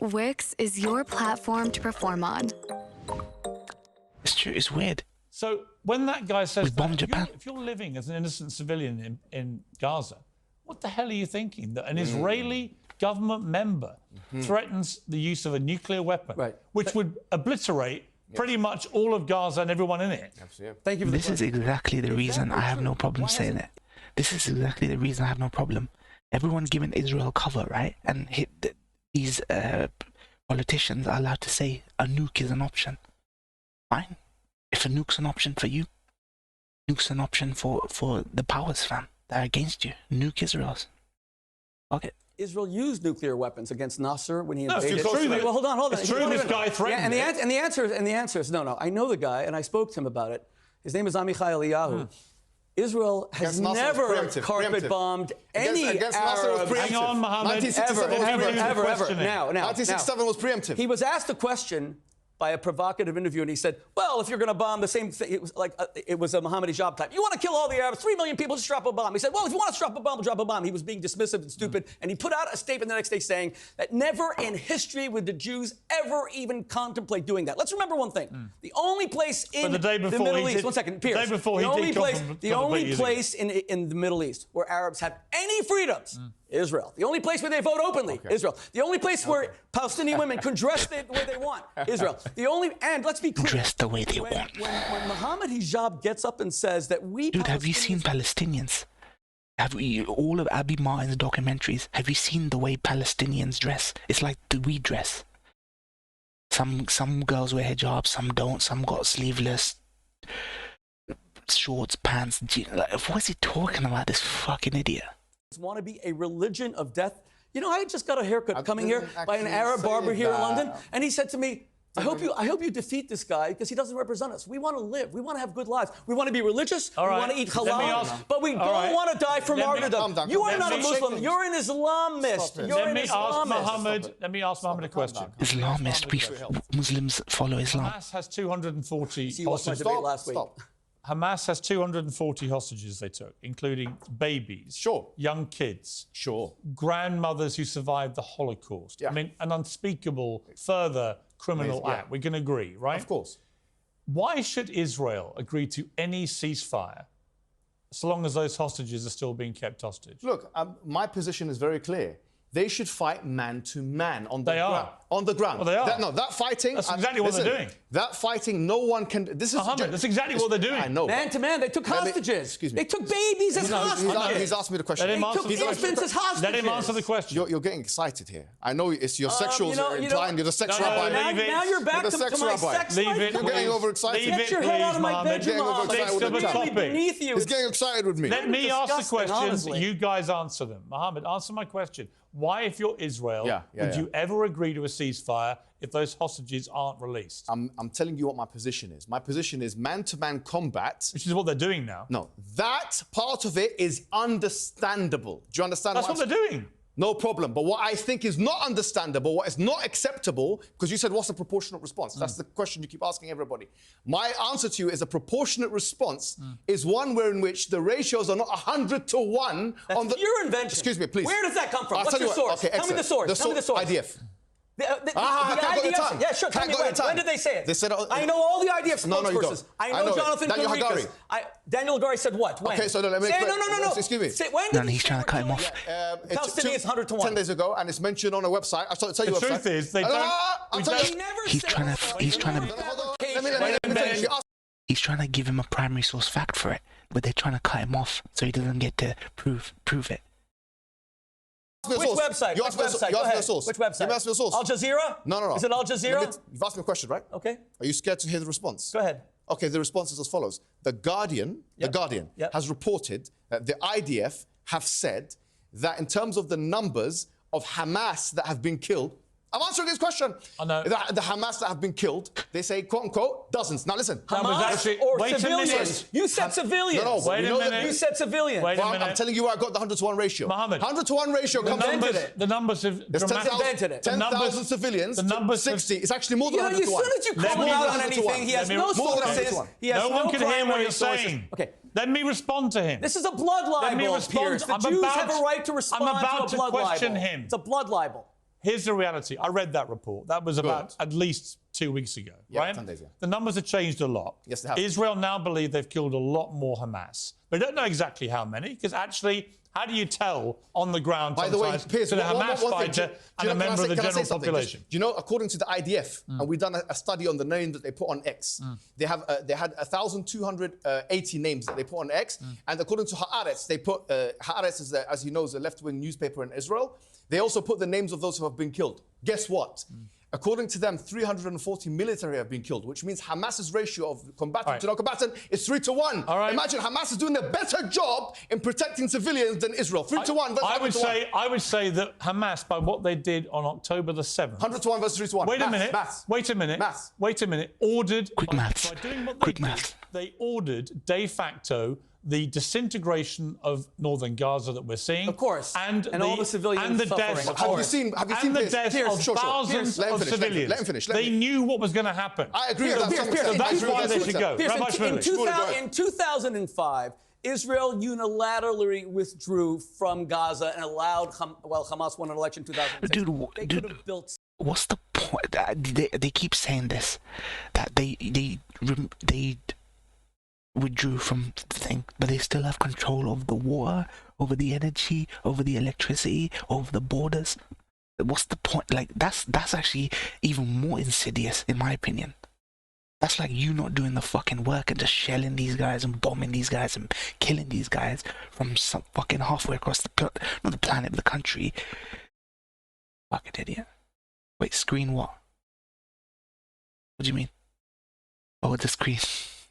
Wix is your platform to perform on. It's true. It's weird. So when that guy says We bombed that, Japan. if you're living as an innocent civilian in Gaza, what the hell are you thinking? That an Israeli government member threatens the use of a nuclear weapon, which would obliterate pretty much all of Gaza and everyone in it. Absolutely. Thank you for the This is exactly the reason I have no problem saying it. This is exactly the reason I have no problem. Everyone giving Israel cover, right? And these politicians are allowed to say a nuke is an option. Fine. If a nuke's an option for you, nuke's an option for the powers, fam, that are against you. Nuke Israel's. Fuck it. Israel used nuclear weapons against Nasser when he No, invaded. it's true. Well, hold on. It's true this guy threatened Yeah, and the answer is no. I know the guy, and I spoke to him about it. His name is Amichai Eliyahu. Israel has never carpet bombed any Arab. Hang on, Mohammed. 1967 Now. 1967 was preemptive. He was asked a question by a provocative interview, and he said, well, if you're going to bomb the same thing, it was like it was a Mohamed Hijab type. You want to kill all the Arabs, 3 million people, just drop a bomb. He said, well, if you want to drop a bomb, drop a bomb. He was being dismissive and stupid, and he put out a statement the next day saying that never in history would the Jews ever even contemplate doing that. Let's remember one thing. The only place in the Middle East, one second, Piers, the only place in the Middle East where Arabs have any freedoms, Israel. The only place where they vote openly, Israel. The only place where Palestinian women can dress the way they want, Israel. And let's be clear. Dress the way they want. When Mohamed Hijab gets up and says that we Dude, have you seen Palestinians? All of Abby Martin's documentaries, have you seen the way Palestinians dress? It's like we dress. Some girls wear hijab, some don't, some got sleeveless shorts, pants. What is he talking about, this fucking idiot? Want to be a religion of death. You know, I just got a haircut coming here by an Arab barber here in London, and he said to me, I hope you defeat this guy because he doesn't represent us. We want to live. We want to have good lives. We want to be religious. We want to eat halal. But we don't want to die for martyrdom. You are not a Muslim. You're an Islamist. You're an Islamist. Let me ask Mohammed a question. Islamist. Muslims follow Islam. Hamas has 240 You watched my debate last week. Hamas has 240 hostages they took, including babies, young kids, grandmothers who survived the Holocaust. I mean, an unspeakable further criminal act. We can agree, right? Of course. Why should Israel agree to any ceasefire so long as those hostages are still being kept hostage? Look, my position is very clear. They should fight man to man on the ground. On the ground. Well, they are. That fighting. That's exactly what they're doing. That fighting, no one can. This is Mohammed, that's exactly what they're doing. I know. Man to man, they took hostages. Excuse me. They took babies as hostages. He's asked me the question. They took infants as hostages. Let him answer the question. You're getting excited here. I know it's your sexuals implying you're the sex rabbi. Now you're back to my sex life. You're getting overexcited. Get your head out of my bedroom. He's getting excited with me. Let me ask the questions. You guys answer them. Mohammed, answer my question. Why, if you're Israel, would you ever agree to a ceasefire if those hostages aren't released? I'm telling you what my position is. My position is man-to-man combat. Which is what they're doing now. No, that part of it is understandable. Do you understand? That's what they're doing. No problem. But what I think is not understandable, what is not acceptable, because you said, what's a proportionate response? That's the question you keep asking everybody. My answer to you is a proportionate response is one where in which the ratios are not 100 to 1. That's your invention. Excuse me, please. Where does that come from? What's your source? Okay, Tell me the source. Tell me the source. IDF. The IDF. Yeah, sure. Tell me when did they say it? They said, I know all the IDF spokespersons. I know Jonathan Daniel Conricus. Daniel Hagari said what? When? Okay, so let me... No. Excuse me. When No, he's trying to cut him off. Palestinians 100 to 1. 10 days ago, and it's mentioned on a website. I'll tell you the truth is, they don't... He's trying to... He's trying to give him a primary source fact for it, but they're trying to cut him off so he doesn't get to prove it. Which website? You asked me the source. Which website? You asked me the source. Al Jazeera? No. Is it Al Jazeera? You've asked me a question, right? Okay. Are you scared to hear the response? Go ahead. Okay, the response is as follows. The Guardian has reported that the IDF have said that in terms of the numbers of Hamas that have been killed, I'm answering his question. I know. The Hamas that have been killed, they say, quote unquote, dozens. Now listen. Hamas or civilians? You said civilians. No, wait a minute. You said civilians. Wait a minute. I'm telling you where I got the 100 to 1 ratio. Mohammed. 100 to 1 ratio comes from The numbers have There's dramatically... 10,000 civilians. The numbers 60. It's actually more than 100 to 1. As soon as you call him out on anything, he has no sources. He has no one can hear what he's sources. saying. Okay. Let me respond to him. This is a blood libel, Piers. The Jews have a right to respond to a blood libel. I'm about to question him. It's a blood libel. Here's the reality. I read that report. That was about at least 2 weeks ago, right? 10 days, yeah. The numbers have changed a lot. Yes, they have. Israel now believe they've killed a lot more Hamas. They don't know exactly how many, because actually, how do you tell on the ground By the way, Piers, to a Hamas one thing. fighter and a member of the general population? You know, according to the IDF, and we've done a study on the names that they put on X, they had 1,280 names that they put on X, and according to Haaretz, they put, Haaretz is, as you know, is a left-wing newspaper in Israel. They also put the names of those who have been killed. Guess what? According to them, 340 military have been killed, which means Hamas's ratio of combatant to non-combatant is 3 to 1. Imagine Hamas is doing a better job in protecting civilians than Israel. 3 to 1 versus 100 to 1. I would say that Hamas, by what they did on October the 7th... 100 to 1 versus 3 to 1. Wait a minute. Wait a minute. Ordered... Quick maths. By doing what they did, they ordered de facto the disintegration of northern Gaza that we're seeing. Of course. And all the civilians and the suffering. deaths Have you seen the deaths of thousands of civilians. Let him finish. They knew what was going to happen. I agree with that. So that's why they should go. Piers, Rabbi Shmuley. in 2005, Israel unilaterally withdrew from Gaza and allowed, Hamas won an election in 2006. They could have built... What's the point? They keep saying this, that they withdrew from the thing, but they still have control over the water, over the energy, over the electricity, over the borders. What's the point? Like, that's actually even more insidious, in my opinion. That's like you not doing the fucking work and just shelling these guys and bombing these guys and killing these guys from some fucking halfway across the not the planet, but the country. Fucking idiot. Wait, screen what? What do you mean? Oh, the screen.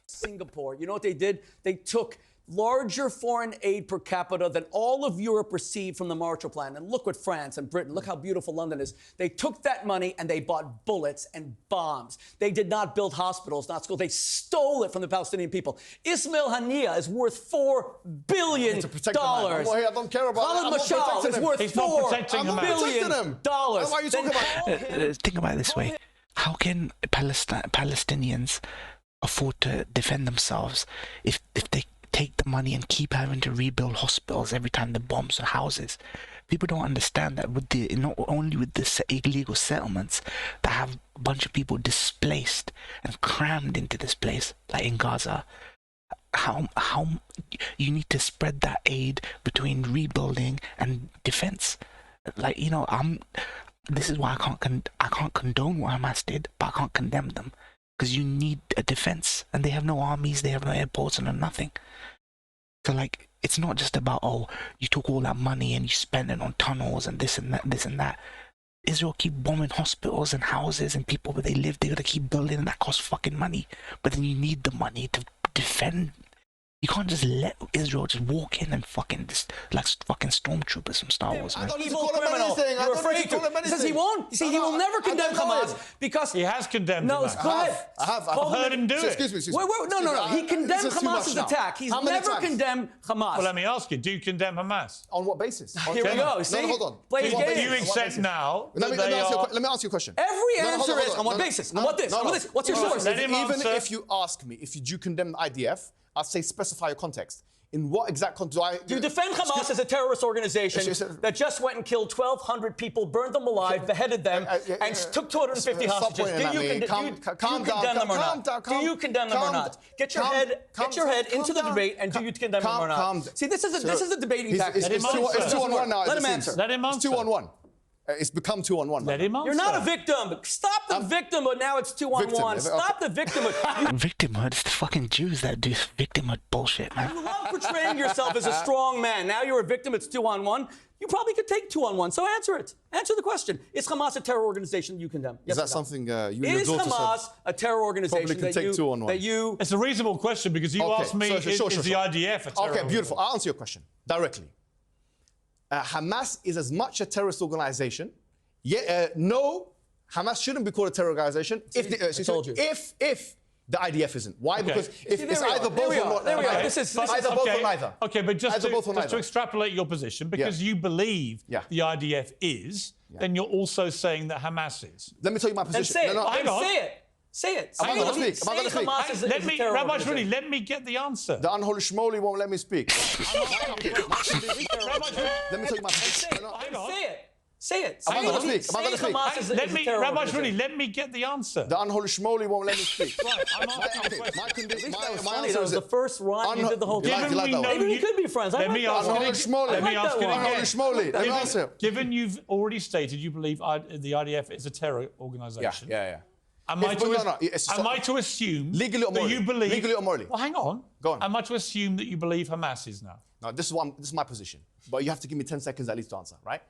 Singapore. You know what they did? They took larger foreign aid per capita than all of Europe received from the Marshall Plan. And look what France and Britain, look how beautiful London is. They took that money and they bought bullets and bombs. They did not build hospitals, not schools. They stole it from the Palestinian people. Ismail Haniyeh is worth $4 billion. I don't care about Khalid Mashal is worth $4 billion. Why are you talking about? Think about it this way. How can Palestinians afford to defend themselves if they take the money and keep having to rebuild hospitals every time the bombs and houses? People don't understand that with the not only with the illegal settlements that have a bunch of people displaced and crammed into this place, like in Gaza, how you need to spread that aid between rebuilding and defense. Like, you know, this is why I can't condone what Hamas did, but I can't condemn them. Because you need a defense, and they have no armies, they have no airports, and no nothing. So, like, it's not just about, oh, you took all that money and you spent it on tunnels and this and that. Israel keep bombing hospitals and houses and people where they live. They gotta keep building, and that costs fucking money. But then you need the money to defend. You can't just let Israel just walk in and fucking just like fucking stormtroopers from Star Wars. I don't need to Evil call him criminal. anything. You're afraid to. Because he won't. You see, he will never condemn Hamas because he has condemned No, Hamas. go ahead. I've heard him do it. Excuse me. Wait, no. He condemned Hamas's attack. He's never condemned Hamas. Well, let me ask you, do you condemn Hamas? On what basis? Here we go. See? No, hold on. Play his game. Do you accept now that Let me ask you a question. Every answer is on what basis? On what this? What's your source? Even if you ask me, if you do condemn the IDF, I'd say specify your context. In what exact context do you defend Hamas as a terrorist organization that just went and killed 1,200 people, burned them alive, beheaded them, and took 250 hostages? Do you condemn them or not? Do you condemn them or not? Get your head into the debate, and do you condemn them or not? See, this is a debating tactic. It's 2-on-1 now. Let him answer. Let him answer. It's 2-on-1. It's become 2-on-1. Let him answer. You're not a victim. Stop the victim, but now it's 2-on-1. Stop the victim. Victimhood, it's the fucking Jews that do victimhood bullshit, man. You love portraying yourself as a strong man. Now you're a victim, it's 2-on-1. You probably could take 2-on-1. So answer it. Answer the question. Is Hamas a terror organization you condemn? Is that something you and your Is daughter Hamas said? a terror organization that you... It's a reasonable question because you asked me, is the IDF a terror Okay, beautiful. I'll answer your question directly. Hamas is as much a terrorist organization no, Hamas shouldn't be called a terror organization if the IDF isn't. Why? Okay. Because if it's either both or not. There we are. This is either both or neither. Okay, but just to to extrapolate your position, because you believe the IDF is, then you're also saying that Hamas is. Let me tell you my Then position. say it. hang on. Say it. Say it. Am I going to speak? Am I going to speak? Hamas is a terror Rabbi organization. Shmuley, let me get the answer. The unholy Shmuley won't let me speak. Let me tell you my position. Hang on. Say it. Say it. Am I going to speak? Am I going to speak? Rabbi Shmuley, let me get the answer. The unholy Shmuley won't let me speak. Right, I'm asking a question. My Funny, answer that was is the first rhyme you did the whole You like- time. you like that one? Maybe we could be friends. Let me ask Unholy it Shmuley. Let me ask it Unholy again. Shmuley. Let me answer. Given you've already stated you believe the IDF is a terror organisation. Yeah. Am I It's to assume legally or that morally? you believe... Legally or morally? Well, hang on. Go on. Am I to assume that you believe Hamas is now? No, this is my position. But you have to give me 10 seconds at least to answer, right?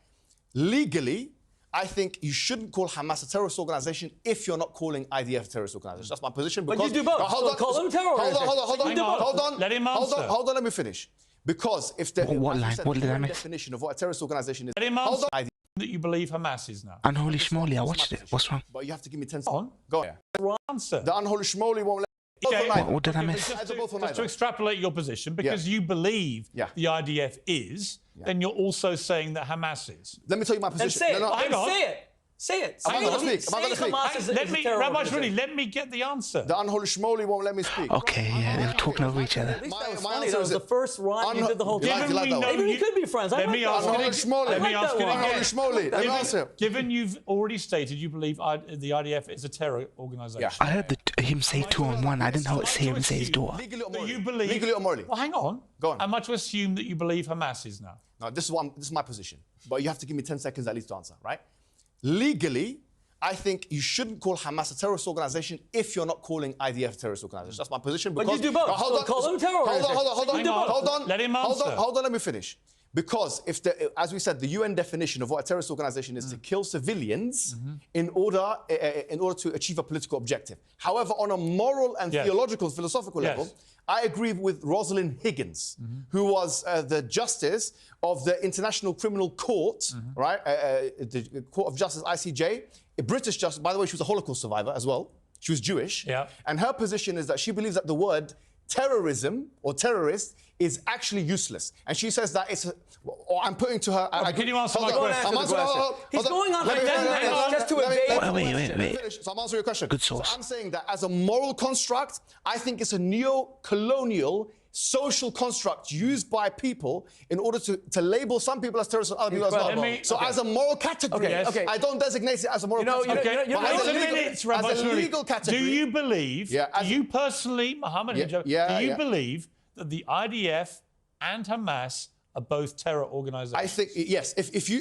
Legally, I think you shouldn't call Hamas a terrorist organization if you're not calling IDF a terrorist organization. That's my position. But you do both. Hold on. Call them terror organizations. Hold on. Let him answer. Hold on, let me finish. Because if the What line? What did I miss? definition of what a terrorist organization is... Let him Hold answer on. that you believe Hamas is now. Unholy Shmuley, I watched it. What's wrong? But you have to give me 10 Go on. seconds. Go on. Answer. The unholy Shmuley won't let... Okay. What did I miss? Just Either both or to neither. extrapolate your position, because you believe the IDF is, then you're also saying that Hamas is. Let me tell you my Then position. say it. hang on. Say it. Say it. Am I going to speak? Am I going to speak? Hamas is a terror Rabbi organization. Shmuley, let me get the answer. The unholy Shmuley won't let me speak. Okay, yeah, they were talking over each other. At least that was My funny. answer That was is the first rhyme you did the whole You time. like that one? Maybe we could be friends. Let me ask Unholy it Shmuley. Let me ask it Unholy again. Shmuley. Let me answer. Given you've already stated you believe the IDF is a terror organisation. I heard him say 2 on 1. I didn't hear him say his daughter. Legally or That morally? you believe... Legally or morally? Well, hang on. Go on. Am I to assume that you believe Hamas is now? No, this is my position. But you have to give me 10 seconds at least to answer, right? Legally, I think you shouldn't call Hamas a terrorist organization if you're not calling IDF a terrorist organization. That's my position. But Because, you do both. Hold on. Call them terror Hold organizations. on. Hold on. Let him answer. Hold on. Let me finish. Because as we said, the UN definition of what a terrorist organization is to kill civilians in order to achieve a political objective. However, on a moral and theological, philosophical level, I agree with Rosalind Higgins, who was the justice of the International Criminal Court, right? The Court of Justice, ICJ, a British justice. By the way, she was a Holocaust survivor as well. She was Jewish. And her position is that she believes that the word terrorism or terrorist is actually useless. And she says that it's... Or I'm putting to her... Can you answer my question? He's going on for 10 minutes just to evade... Wait. So I'm answering your question. Good source. So I'm saying that as a moral construct, I think it's a neo-colonial social construct used by people in order to label some people as terrorists and other people as well. So as a moral category, I don't designate it as a moral category. But as a legal category... Do you believe, do you personally, Mohamed Hijab, do you believe that the IDF and Hamas are both terror organizations? I think yes. If you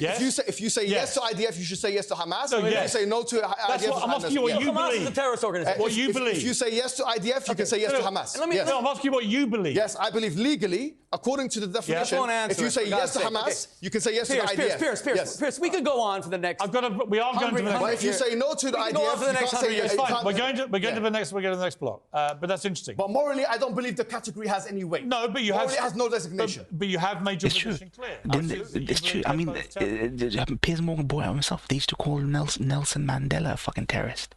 say yes to IDF, you should say yes to Hamas. If you say no to IDF, that's what I'm asking you. What you Hamas believe? is a terrorist organization. What you believe? If you say yes to IDF, you can say yes to Hamas. No, I'm asking you what you believe. Yes, I believe legally, according to the definition, if you say yes to Hamas, you can say yes to the IDF. Piers, we could go on for the next... We are going to the next... But if you say no to the IDF, you can't say yes. It's fine. We're going to the next block. But that's interesting. But morally, I don't believe the category has any weight. No, but you have... Morally, it has no designation. But you have made your position clear. It's true. I mean, Piers Morgan brought it out himself. They used to call Nelson Mandela a fucking terrorist.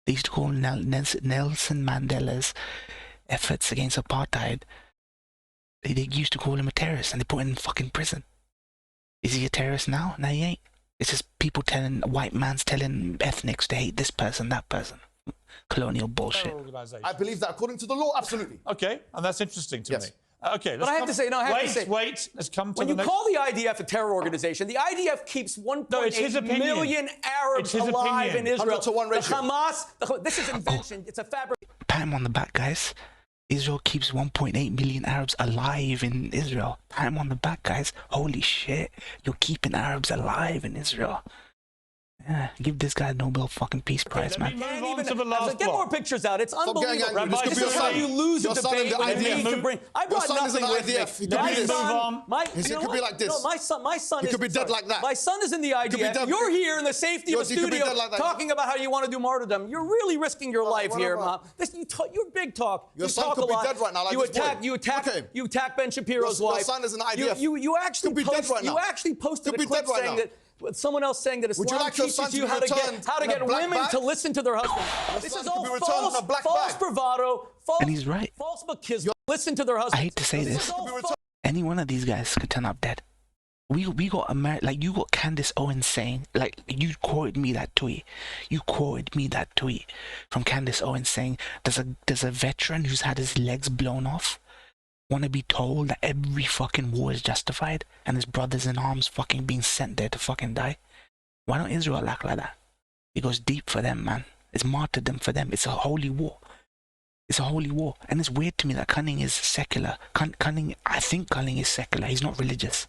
They used to call Nelson Mandela's efforts against apartheid. They used to call him a terrorist, and they put him in fucking prison. Is he a terrorist now? No, he ain't. It's just people white man's telling ethnics to hate this person, that person. Colonial bullshit. I believe that according to the law, absolutely. Okay, and that's interesting to me. Okay, but I have to say, wait, let's come to when the you next... call the IDF a terror organization, the IDF keeps 1.8 million Arabs alive in Israel. 100 to 1 ratio. The Hamas, this is invention. It's a fabric. Pat him on the back, guys. Israel keeps 1.8 million Arabs alive in Israel. Pat him on the back, guys. Holy shit. You're keeping Arabs alive in Israel. Yeah, give this guy a Nobel fucking Peace Prize, man. Get more pictures out. It's unbelievable. This is how you lose a debate when you need to bring... I brought nothing with me. He could be like this. No, my son he could be dead like that. My son is in the IDF. You're here in the safety of a studio talking about how you want to do martyrdom. You're really risking your life here, Mom. You're big talk. Your son could be dead right now. You attack Ben Shapiro's wife. Your son is in the IDF. You actually posted a clip saying with someone else saying that Would you Islam like your teaches son to you be how to returned in a get black women bag? to listen to their husbands. This son is to all be returned in a false, black false bag. bravado, false, And he's right. false machismo. Listen to their husbands. I hate to say this. is all false. Any one of these guys could turn up dead. We got like you got Candace Owens saying, like, you quoted me that tweet. You quoted me that tweet from Candace Owens saying there's a veteran who's had his legs blown off want to be told that every fucking war is justified and his brothers in arms fucking being sent there to fucking die. Why don't Israel act like that? It goes deep for them, man. It's martyrdom for them. It's a holy war. It's a holy war. And it's weird to me that Cunning is secular. I think Cunning is secular. He's not religious.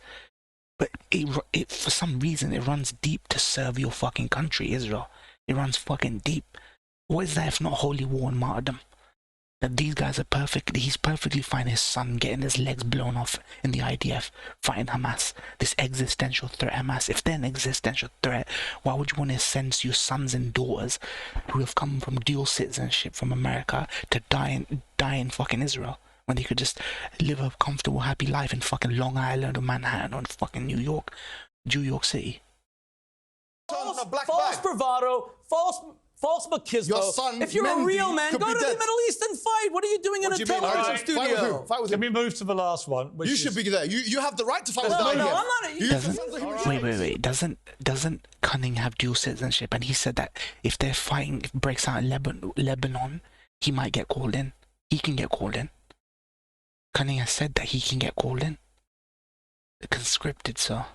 But it for some reason, it runs deep to serve your fucking country, Israel. It runs fucking deep. What is that if not holy war and martyrdom? That these guys are he's perfectly fine, his son getting his legs blown off in the IDF, fighting Hamas, this existential threat, Hamas. If they're an existential threat, why would you want to send your sons and daughters who have come from dual citizenship from America to die in fucking Israel, when they could just live a comfortable, happy life in fucking Long Island or Manhattan or fucking New York City? False bravado, false machismo. Your son, if you're a Mendy, real man, could go be to the dead. Middle East and fight. What are you doing in a television studio? Fight with Can him. we move to the last one? Which You is, should be there. You have the right to fight with the No, IDF. I'm not. You Doesn't- sounds like human rights. Wait. Doesn't Cunning have dual citizenship? And he said that if they're fighting, if it breaks out in Lebanon, he might get called in. He can get called in. Cunning has said that he can get called in. Conscripted, sir.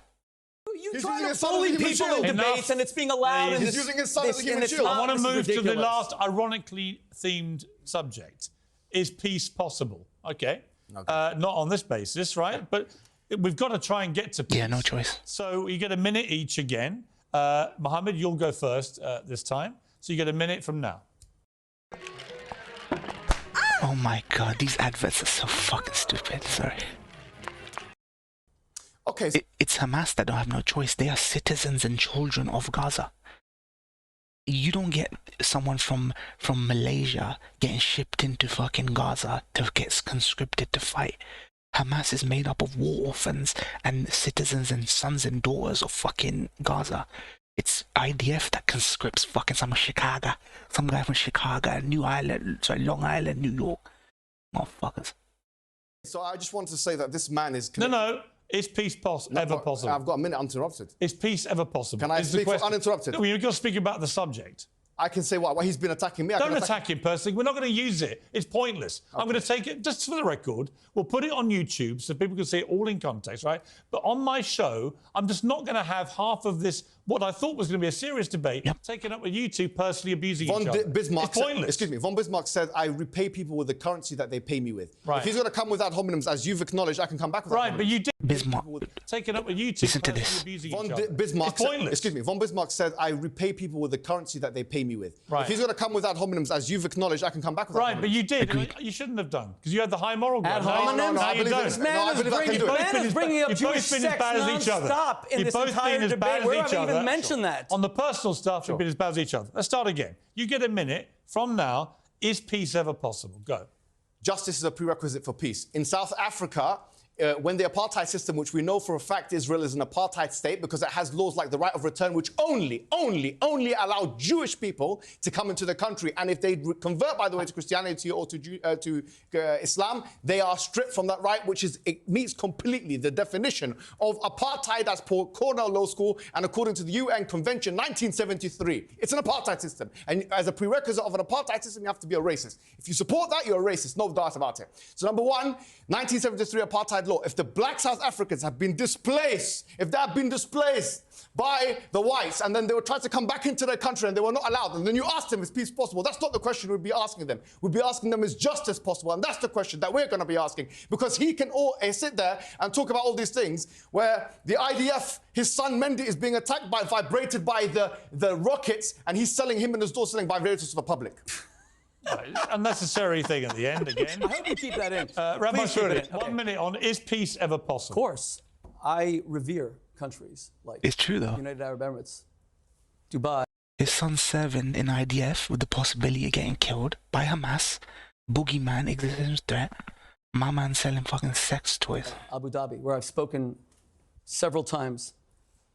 You He's try using to his son as a bully human people shield. in debates, Enough. and it's being allowed. In He's this, using his son as a human and it's shield. I not. want to This is move to the ridiculous. last ironically themed subject. Is peace possible? Okay. Not on this basis, right? But we've got to try and get to peace. Yeah, no choice. So you get a minute each again. Mohammed, you'll go first this time. So you get a minute from now. Oh my god, these adverts are so fucking stupid. Sorry. Okay, so It's Hamas that don't have no choice. They are citizens and children of Gaza. You don't get someone from Malaysia getting shipped into fucking Gaza to get conscripted to fight. Hamas is made up of war orphans and citizens and sons and daughters of fucking Gaza. It's IDF that conscripts fucking some guy from Chicago, Long Island, New York. Motherfuckers. so I just wanted to say that this man is... No. Is peace ever possible? I've got a minute uninterrupted. Is peace ever possible? Can I Is the speak for question. uninterrupted? No, you've got to speak about the subject. I can say why he's been attacking me. I Don't can attack him personally. We're not going to use it. It's pointless. I'm going to take it, just for the record, we'll put it on YouTube so people can see it all in context, right? But on my show, I'm just not going to have half of this, what I thought was going to be a serious debate, taken up with you two personally abusing each other. Bismarck It's pointless. excuse me. Von Bismarck said, I repay people with the currency that they pay me with. Right. If he's going to come with ad hominems, as you've acknowledged, I can come back with ad Right, but hominems. you did Bismarck. taken up with you two Listen to personally this. abusing Von each other. Bismarck It's pointless. excuse me. Von Bismarck said, I repay people with the currency that they pay me with. Right. If he's going to come with ad hominems, as you've acknowledged, I can come back with ad Right, but hominems. you did. Agreed. You shouldn't have done, because you had the high moral ground. Ad hominems? Now I you believe don't. this. No, I believe I can do it. Man is bringing up You've Jewish both been as sex bad as each other. non-stop in You've this both entire been as bad debate. as Where each have I other. even mentioned that? On the personal stuff, you've been as bad as each other. Let's start again. You get a minute from now. Is peace ever possible? Go. Justice is a prerequisite for peace. In South Africa, when the apartheid system, which we know for a fact Israel is an apartheid state because it has laws like the right of return, which only allow Jewish people to come into the country. And if they convert, by the way, to Christianity or to Islam, they are stripped from that right, it meets completely the definition of apartheid as per Cornell Law School and according to the UN Convention 1973. It's an apartheid system. And as a prerequisite of an apartheid system, you have to be a racist. If you support that, you're a racist. No doubt about it. So number one, 1973 apartheid law. If the black South Africans have been displaced, by the whites, and then they were trying to come back into their country and they were not allowed, and then you ask them, is peace possible? That's not the question we'd be asking them. We'd be asking them, is justice possible? And that's the question that we're going to be asking. Because he can sit there and talk about all these things where the IDF, his son Mendy is being attacked vibrated by the rockets, and he's selling him and his daughter selling vibrators to the public. Unnecessary thing at the end again. I hope you keep that in. Rabbi Please keep it Shmuley, in. Okay. 1 minute on, is peace ever Of possible? course, I revere countries like It's true though. United Arab Emirates, Dubai. His son's serving in IDF with the possibility of getting killed by Hamas, boogeyman, existential threat. My man selling fucking sex toys. Abu Dhabi, where I've spoken several times.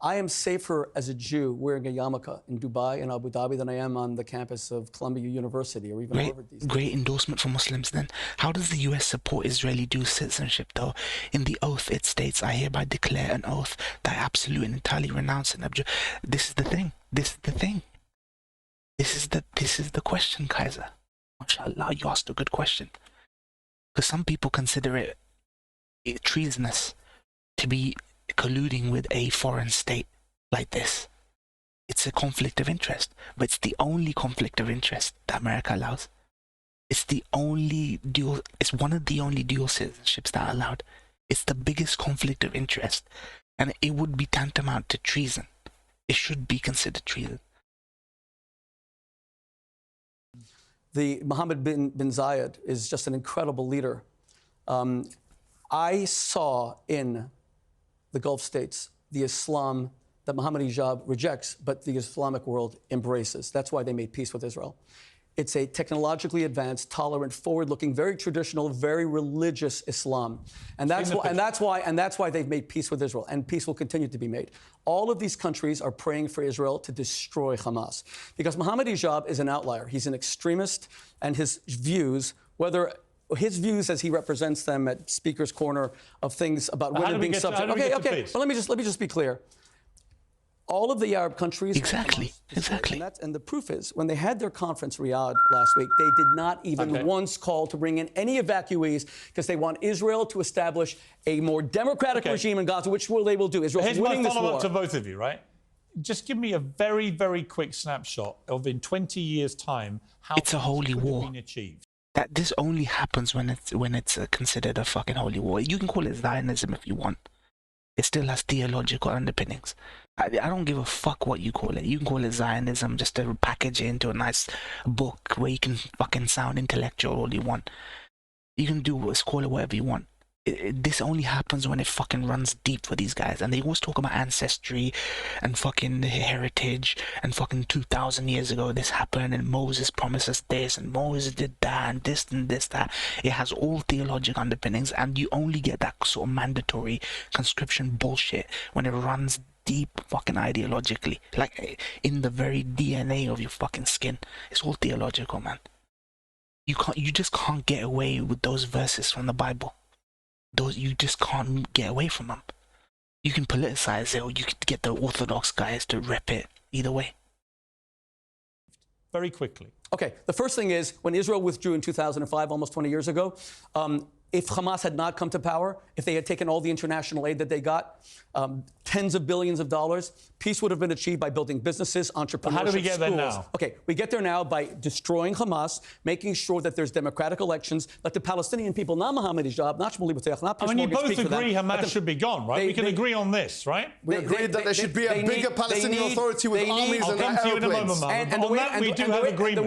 I am safer as a Jew wearing a yarmulke in Dubai and Abu Dhabi than I am on the campus of Columbia University or even Harvard these days. Great endorsement for Muslims then. How does the US support Israeli dual citizenship though? In the oath it states, I hereby declare an oath that I absolutely and entirely renounce and abjure. This is the thing. This is the thing. This is the question, Kaiser. MashaAllah, you asked a good question. Because some people consider it treasonous to be colluding with a foreign state like this. It's a conflict of interest, but it's the only conflict of interest that America allows. It's one of the only dual citizenships that are allowed. It's the biggest conflict of interest, and it would be tantamount to treason. It should be considered treason. The Mohammed bin Zayed is just an incredible leader. I saw in the Gulf states the Islam that Mohamed Hijab rejects, but the Islamic world embraces. That's why they made peace with Israel. It's a technologically advanced, tolerant, forward-looking, very traditional, very religious Islam, and that's why they've made peace with Israel, and peace will continue to be made. All of these countries are praying for Israel to destroy Hamas, because Mohamed Hijab is an outlier. He's an extremist, and his views, as he represents them at Speaker's Corner of things about women being subject. Okay. Well, let me just be clear. All of the Arab countries... Exactly. And the proof is, when they had their conference in Riyadh last week, they did not even once call to bring in any evacuees because they want Israel to establish a more democratic regime in Gaza, which they will do. Israel's winning this war. Here's my follow-up to both of you, right? Just give me a very, very quick snapshot of, in 20 years' time, how it's a holy war. Been achieved. That this only happens when it's considered a fucking holy war. You can call it Zionism if you want. It still has theological underpinnings. I don't give a fuck what you call it. You can call it Zionism just to package it into a nice book where you can fucking sound intellectual all you want. You can call it whatever you want. This only happens when it fucking runs deep for these guys. And they always talk about ancestry and fucking heritage and fucking 2,000 years ago this happened and Moses promised us this and Moses did that and this, that. It has all theological underpinnings, and you only get that sort of mandatory conscription bullshit when it runs deep fucking ideologically. Like in the very DNA of your fucking skin. It's all theological, man. You just can't get away with those verses from the Bible. You just can't get away from them. You can politicize it, or you could get the Orthodox guys to rep it. Either way. Very quickly. Okay, the first thing is, when Israel withdrew in 2005, almost 20 years ago, if Hamas had not come to power, if they had taken all the international aid that they got, tens of billions of dollars, peace would have been achieved by building businesses, entrepreneurship, How do we get schools. there now? Okay, we get there now by destroying Hamas, making sure that there's democratic elections, let the Palestinian people, not Mohamed Hijab, not Shmuley, not Piers, you both agree Hamas should be gone, right? We can agree on this, right? We agreed that there should be a bigger Palestinian Authority with armies and airplanes. I'll come to you in a moment, Mohammed. On that, we do have agreement.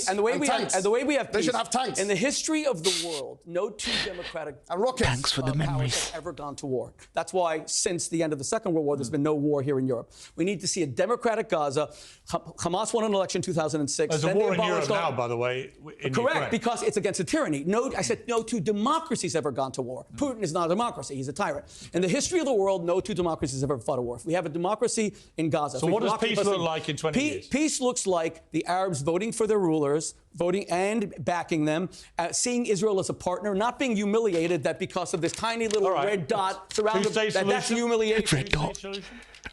And the way we have peace, they should have tanks. In the history of the world, no two democratic and rockets. Thanks for the memories. Have ever gone to war. That's why, since the end of the Second World War, there's been no war here in Europe. We need to see a democratic Gaza. Hamas won an election in 2006. There's a war in Europe now, by the way. Correct, Ukraine. Because it's against a tyranny. I said no two democracies ever gone to war. Putin is not a democracy. He's a tyrant. In the history of the world, no two democracies ever fought a war. We have a democracy in Gaza. So what does peace look like in 20 years? Peace looks like the Arabs voting for their rulers, voting and backing them, seeing Israel as a partner, not being humiliated that because of this tiny little red dot surrounded, that's humiliation. Red dot.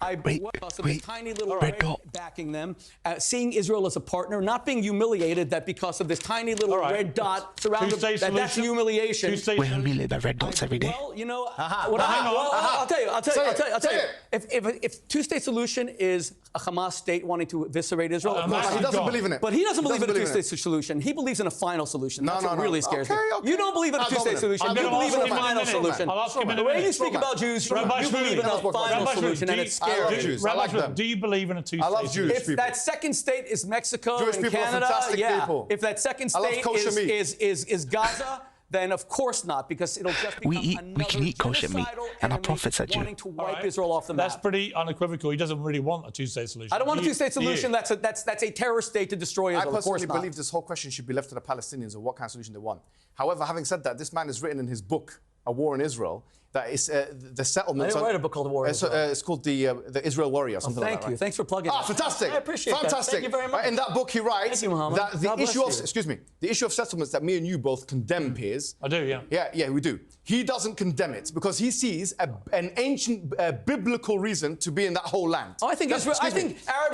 Tiny little red dot backing them, seeing Israel as a partner, not being humiliated that because of this tiny little red dot surrounded, that's humiliation. We're humiliated by red dots every day. Well, you know, I'll tell you. If two-state solution is a Hamas state wanting to eviscerate Israel, he doesn't believe in it. But he doesn't believe in a two-state solution. He believes in a final solution. That's what really scares me. You don't believe in a two-state solution. You believe in a final solution. The way you speak about Jews, you believe in a final solution, and it's scary. Jews. I like them. Do you believe in a two-state I love Jewish solution? people. If that second state is Mexico Jewish and people Canada, are fantastic people. If that second state is Gaza, then of course not, because it'll just become we can eat kosher meat, and our prophets are Jew. Wanting to wipe Israel off the map. That's pretty unequivocal. He doesn't really want a two-state solution. I don't want a two-state solution. That's a terrorist state to destroy Israel. I personally believe this whole question should be left to the Palestinians of what kind of solution they want. However, having said that, this man has written in his book, A War in Israel, that is the settlements. I didn't write a book called The Warrior. It's called the Israel Warrior, something like that. Thank you. Thanks for plugging that. Fantastic. I appreciate that. Fantastic. Thank you very much. In that book, he writes Thank you, Mohammed. that the God issue bless of, you. the issue of settlements that me and you both condemn, Piers. I do, yeah. Yeah, we do. He doesn't condemn it because he sees an ancient biblical reason to be in that whole land. Oh, I think Arabs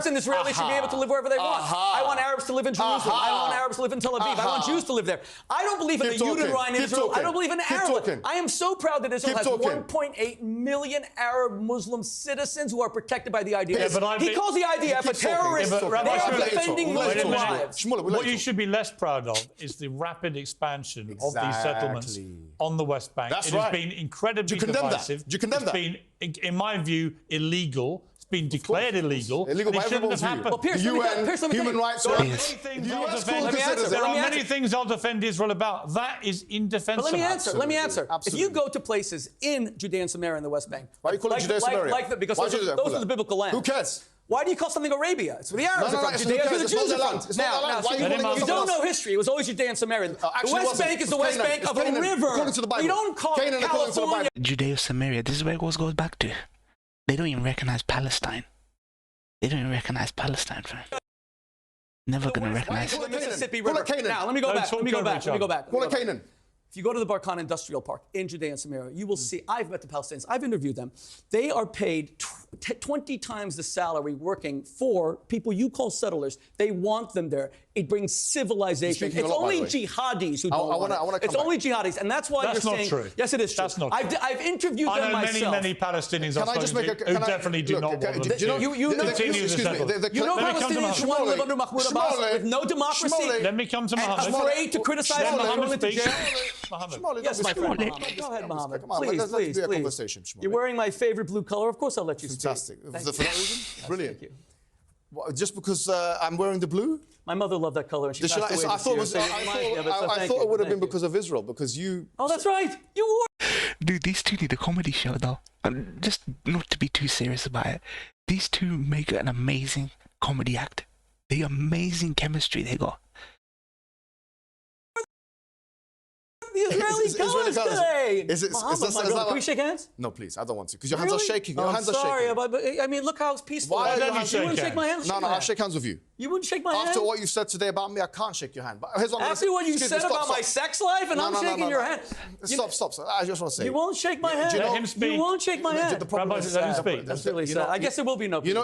and Israelis should be able to live wherever they want. I want Arabs to live in Jerusalem. I want Arabs to live in Tel Aviv. I want Jews to live there. I don't believe in the Unirine in Israel. I don't believe in Arab. I am so proud that Israel has 1.8 million Arab Muslim citizens who are protected by the IDF. He calls the IDF a terrorist. They are defending Muslim lives. What you should be less proud of is the rapid expansion of these settlements on the West Bank. That's it has been incredibly divisive. Do you condemn that? It's been, in my view, illegal. It's been declared illegal. Illegal by everyone's view. Well, Piers, the UN, human rights rights. There are many things I'll defend Israel about. That is indefensible. But let me answer. Absolutely. If you go to places in Judea and Samaria and the West Bank, why are you calling Judea and Samaria? Because those are the biblical lands. Who cares? Why do you call something Arabia? It's where the Arabs are from. Judea is where the Jews are from. Now, you don't know history. It was always Judea and Samaria. The West Bank is the West Bank of a river. We don't call it California. Judea, Samaria, this is where it goes back to. They don't even recognize Palestine. They don't even recognize Palestine, fam. Never gonna recognize The Mississippi River. Call it Canaan. Now, let me go back. Call it Canaan. If you go to the Barkan Industrial Park in Judea and Samaria, you will see, I've met the Palestinians, I've interviewed them. They are paid 20 times the salary working for people you call settlers. They want them there. It brings civilization. It's only jihadis who don't want it. It's only jihadis. And that's why you're saying... That's not true. Yes, it is true. That's not true. I've interviewed them myself. I know many Palestinians I've spoken to who definitely do not want them to. You know Palestinians who want to live under Mahmoud Abbas with no democracy. Let me come to Mohammed. Afraid to criticize Mohammed into jail. Mohammed. Yes, my friend Mohammed. Go ahead, Mohammed. Please. You're wearing my favorite blue color. Of course I'll let you speak. Fantastic. For that reason? Brilliant. Thank you. What, just because I'm wearing the blue? My mother loved that color and she passed away this year. I thought it would have been because of Israel, because you... Oh, that's right. You wore... Dude, these two need a comedy show, though. Just not to be too serious about it. These two make an amazing comedy act. The amazing chemistry they got. The Israeli colors today. Can we shake hands? No, please. I don't want to. Because your hands are shaking. Your hands are shaking. Sorry, but I mean, look how peaceful. Why don't you wouldn't shake my hand? No, I'll shake hands with you. You wouldn't shake my hand? After what you said today about me, I can't shake your hand. But here's what I'm After what you said about my sex life, and I'm shaking your hand. Stop. I just want to say. You won't shake my hand. Let him speak. You won't shake my hand. The problem is let him speak. That's really sad. I guess there will be no peace.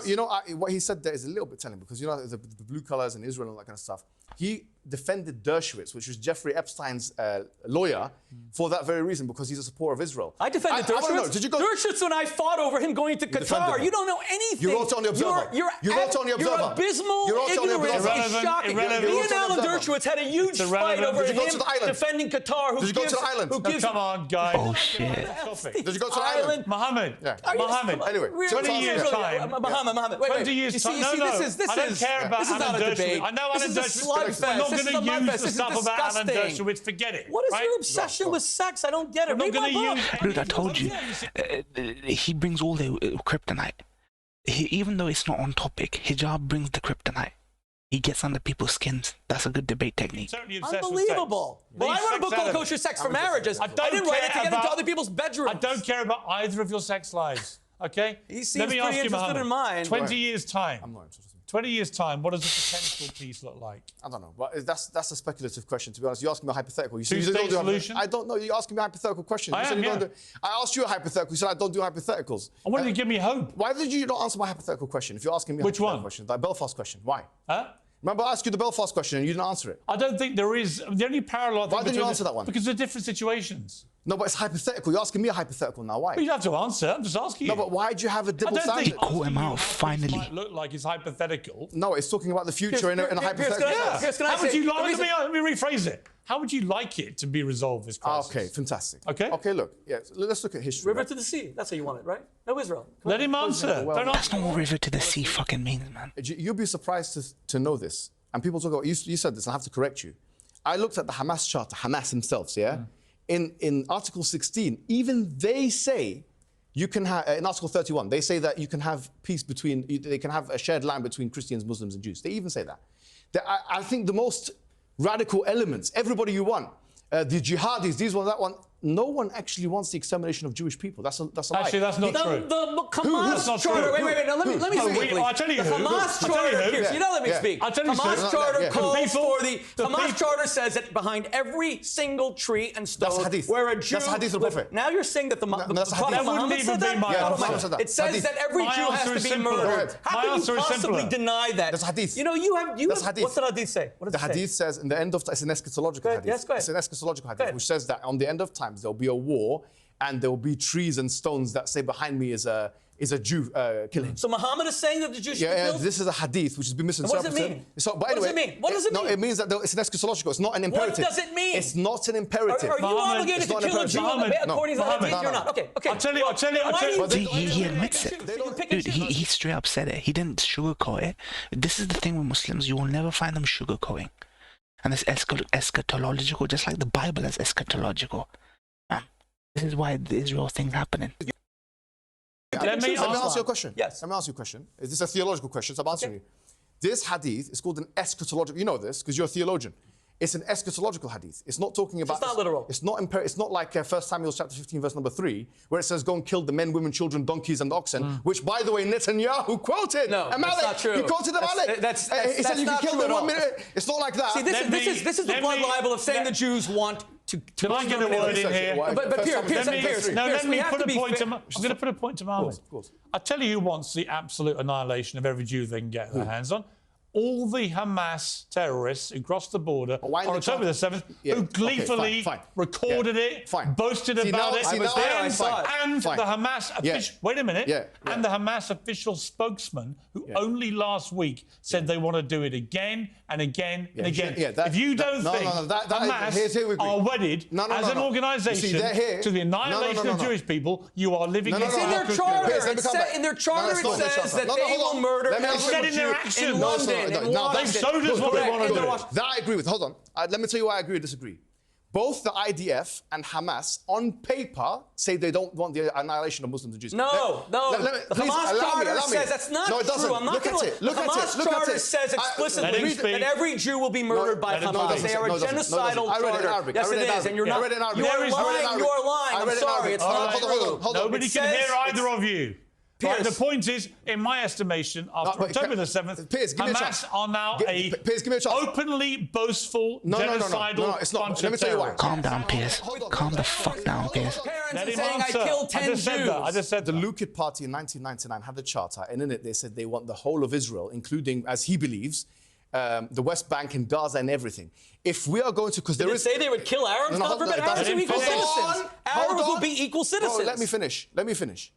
What he said there is a little bit telling, because the blue colors in Israel and all that kind of stuff. He defended Dershowitz, which was Jeffrey Epstein's lawyer, for that very reason, because he's a supporter of Israel. I defended Dershowitz. Dershowitz and I fought over him going to Qatar. You don't know anything. You wrote it on the Observer. You're abysmal, ignorance is shocking. Me and Alan Dershowitz had a huge fight over him defending Qatar. Did you go to the island? Come on, guys. Oh, shit. Did you go to the island? Mohammed. Anyway, 20 years' time. Mohammed, wait. 20 years' time. No, I don't care about Alan Dershowitz. I know Alan Dershowitz. We're not going to use the stuff about Alan Dershowitz. Forget it. What is your obsession with sex? I don't get it. Read my book. Dude, I told you. He brings all the kryptonite. Even though it's not on topic, hijab brings the kryptonite. He gets under people's skins. That's a good debate technique. Unbelievable. Well, I wrote a book called Kosher Sex for Marriages. I didn't write it to get into other people's bedrooms. I don't care about either of your sex lives. Okay? He seems pretty interested in mine. 20 years' time. I'm not interested. 20 years' time, what does a potential peace look like? I don't know. But that's a speculative question, to be honest. You're asking me a hypothetical. You Two-state solution? I don't know. You're asking me a hypothetical question. I asked you a hypothetical. You said I don't do hypotheticals. I wanted to give me hope. Why did you not answer my hypothetical question if you're asking me a hypothetical question? The Belfast question. Why? Huh? Remember, I asked you the Belfast question and you didn't answer it. I don't think there is. The only parallel... Why didn't you answer that one? Because they're different situations. No, but it's hypothetical. You're asking me a hypothetical now. Why? Well, you have to answer. I'm just asking you. No, but why do you have a double standard? He caught him out, finally. It might look like it's hypothetical. No, it's talking about the future in a hypothetical. How would you like... Let me rephrase it. How would you like it to be resolved, this crisis? Okay, fantastic. Okay? Okay, look. Yeah, let's look at history. River to the sea. That's how you want it, right? No Israel. Let him answer. That's not what river to the sea fucking means, man. You'll be surprised to know this. And people talk about, you said this, and I have to correct you. I looked at the Hamas charter, Hamas themselves, yeah? In Article 16, even they say you can have, in Article 31, they say that you can have peace between, they can have a shared land between Christians, Muslims, and Jews. They even say that. I think the most radical elements, everybody you want, the jihadis, these ones, that one, no one actually wants the extermination of Jewish people. That's a lie. Actually, that's not true. The Hamas not charter. true? Wait. Now, let me speak. I'll tell you the who. Hamas I'll tell you charter. who. Piers, you don't let me speak. I'll tell you Hamas who. charter Yeah. calls for the Hamas charter says that behind every single tree and stone That's hadith. where a Jew. That's hadith of the Prophet. Now you're saying that the that's Prophet hadith. That wouldn't Muhammad even said be that? my Yeah, answer. Muhammad said that. It says Hadith. that every My Jew has answer to is be simple. murdered. How My can answer you is possibly simpler. deny that? That's hadith. You know, you have. That's hadith. What's the hadith say? What does The it say? hadith says in the end of it's an eschatological hadith. Yes, go ahead. It's an eschatological hadith, ahead. which says that on the end of times there'll be a war, and there will be trees and stones that say behind me is a Jew killing. So Muhammad is saying that the Jews should be killed? This is a hadith which has been What misinterpreted. does it mean? So, but What does anyway, it mean? What does it mean? No, it means that it's an eschatological. It's not an imperative. does it mean? It's not an imperative. Are you Muhammad, obligated it's to not kill a imperative. Jew Muhammad, according to the Muhammad, hadith? You're no. not. Okay. I'll tell you. Why do you- He admits it. pick Dude, and choose. he straight up said it. He didn't sugarcoat it. This is the thing with Muslims. You will never find them sugarcoating. And it's eschatological, just like the Bible is eschatological. This is why the Israel thing's happening. Let me ask you a question. Yes. Let me ask you a question. Is this a theological question? So I'm answering you. This hadith is called an eschatological. You know this because you're a theologian. It's an eschatological hadith. It's not talking about. It's not literal. It's not. It's not like 1 Samuel chapter 15, verse number 3, where it says, "Go and kill the men, women, children, donkeys, and oxen," which, by the way, Netanyahu quoted. No, that's not true. He quoted Amalek. He said you can kill them 1 minute. It's not like that. See, this is the blood libel of saying the Jews want to. Can I get a word in here? But Piers, let me put a point to. I'm fair. going to put a point to Mohammed. Of course. I'll tell you who wants the absolute annihilation of every Jew they can get their hands on. All the Hamas terrorists who crossed the border Why on they October the 7th, who gleefully Yeah, recorded it, boasted about it, and the Hamas official. Wait a minute. And the Hamas official spokesman, who only last week said they want to do it again and again and again. If you don't think Hamas are wedded as an organisation to the annihilation of Jewish people, you are living in It's in their charter. In their charter, it says that they will murder said in their in actions. London. They've showed us what they want to do. That I agree with. Hold on. Let me tell you why I agree or disagree. Both the IDF and Hamas, on paper, say they don't want the annihilation of Muslims and Jews. No. The Hamas charter says that's not no, it doesn't. true. I'm not Look at it. Look the at Hamas it. charter says explicitly that every Jew will be murdered by Hamas. They are a genocidal charter. Yes, it is. And you're not. You are lying. You are lying. I'm sorry. It's not true. Nobody can hear either of you. Right, the point is, in my estimation, after October the 7th, Hamas are now a openly boastful, genocidal bunch of terrorists. Calm down, Piers. Calm the fuck down, Piers. Let him saying answer. I killed 10 Jews. I just said The Likud Party in 1999 had a charter, and in it they said they want the whole of Israel, including, as he believes, the West Bank and Gaza and everything. If we are going to, because there is, say they would kill Arabs. God forbid, Arabs are equal citizens. Arabs will be equal citizens. Bro, let me finish.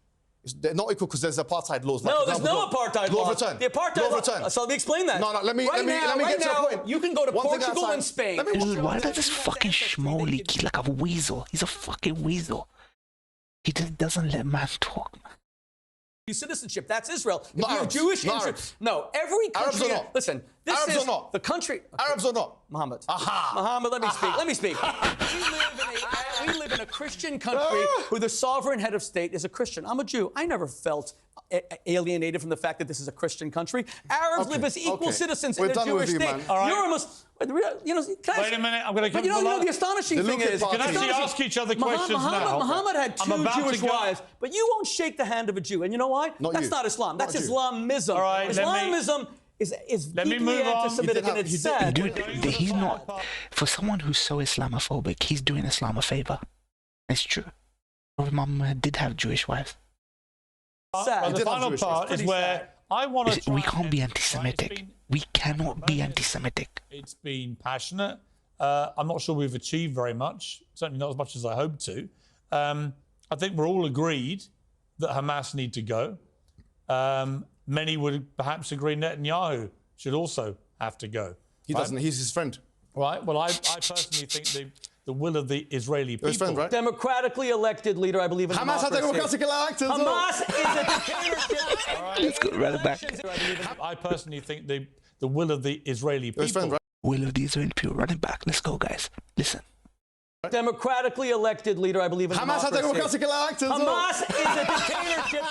They're not equal because there's apartheid laws. No, there's no apartheid law. Law of return. The apartheid law of law. return. So let me explain that. No, let me get to a point. You can go to Portugal and Spain. Dude, why does this fucking Shmuley keep like a weasel? He's a fucking weasel. He just doesn't let man talk, man. Citizenship, that's Israel. Not If you're Arabs. Jewish, Not Arabs. no, every country. Arabs or not? Listen, this Arabs is or not? the country. Arabs or not? Muhammad. Aha. Muhammad, let me speak. Let me speak. We live in a Christian country where the sovereign head of state is a Christian. I'm a Jew. I never felt alienated from the fact that this is a Christian country. Arabs live as equal citizens in a Jewish state. You're a Muslim. Wait a minute, I'm going to give you the astonishing thing is, you can actually ask each other questions now. Muhammad had two Jewish wives, but you won't shake the hand of a Jew. And you know why? That's not Islam. That's Islamism. Right, Islamism is deeply anti-Semitic, and it's sad. Dude, he's not. For someone who's so Islamophobic, he's doing Islam a favor. It's true. Prophet Muhammad did have Jewish wives. The final part is where I want to. We can't be anti-Semitic. We cannot be anti-Semitic. It's been passionate. I'm not sure we've achieved very much. Certainly not as much as I hoped to. I think we're all agreed that Hamas need to go. Many would perhaps agree Netanyahu should also have to go. He doesn't. He's his friend. Right. Well, I personally think the will of the Israeli people. His friend, right? Democratically elected leader, I believe in Hamas are democratically elected. Hamas is a dictatorship. Let's go right back. I personally think the will of the Israeli people. His friend, right? Will of the Israeli people running back. Let's go, guys. Listen. Democratically elected leader, I believe in Hamas are democratically elected. Hamas is a dictatorship.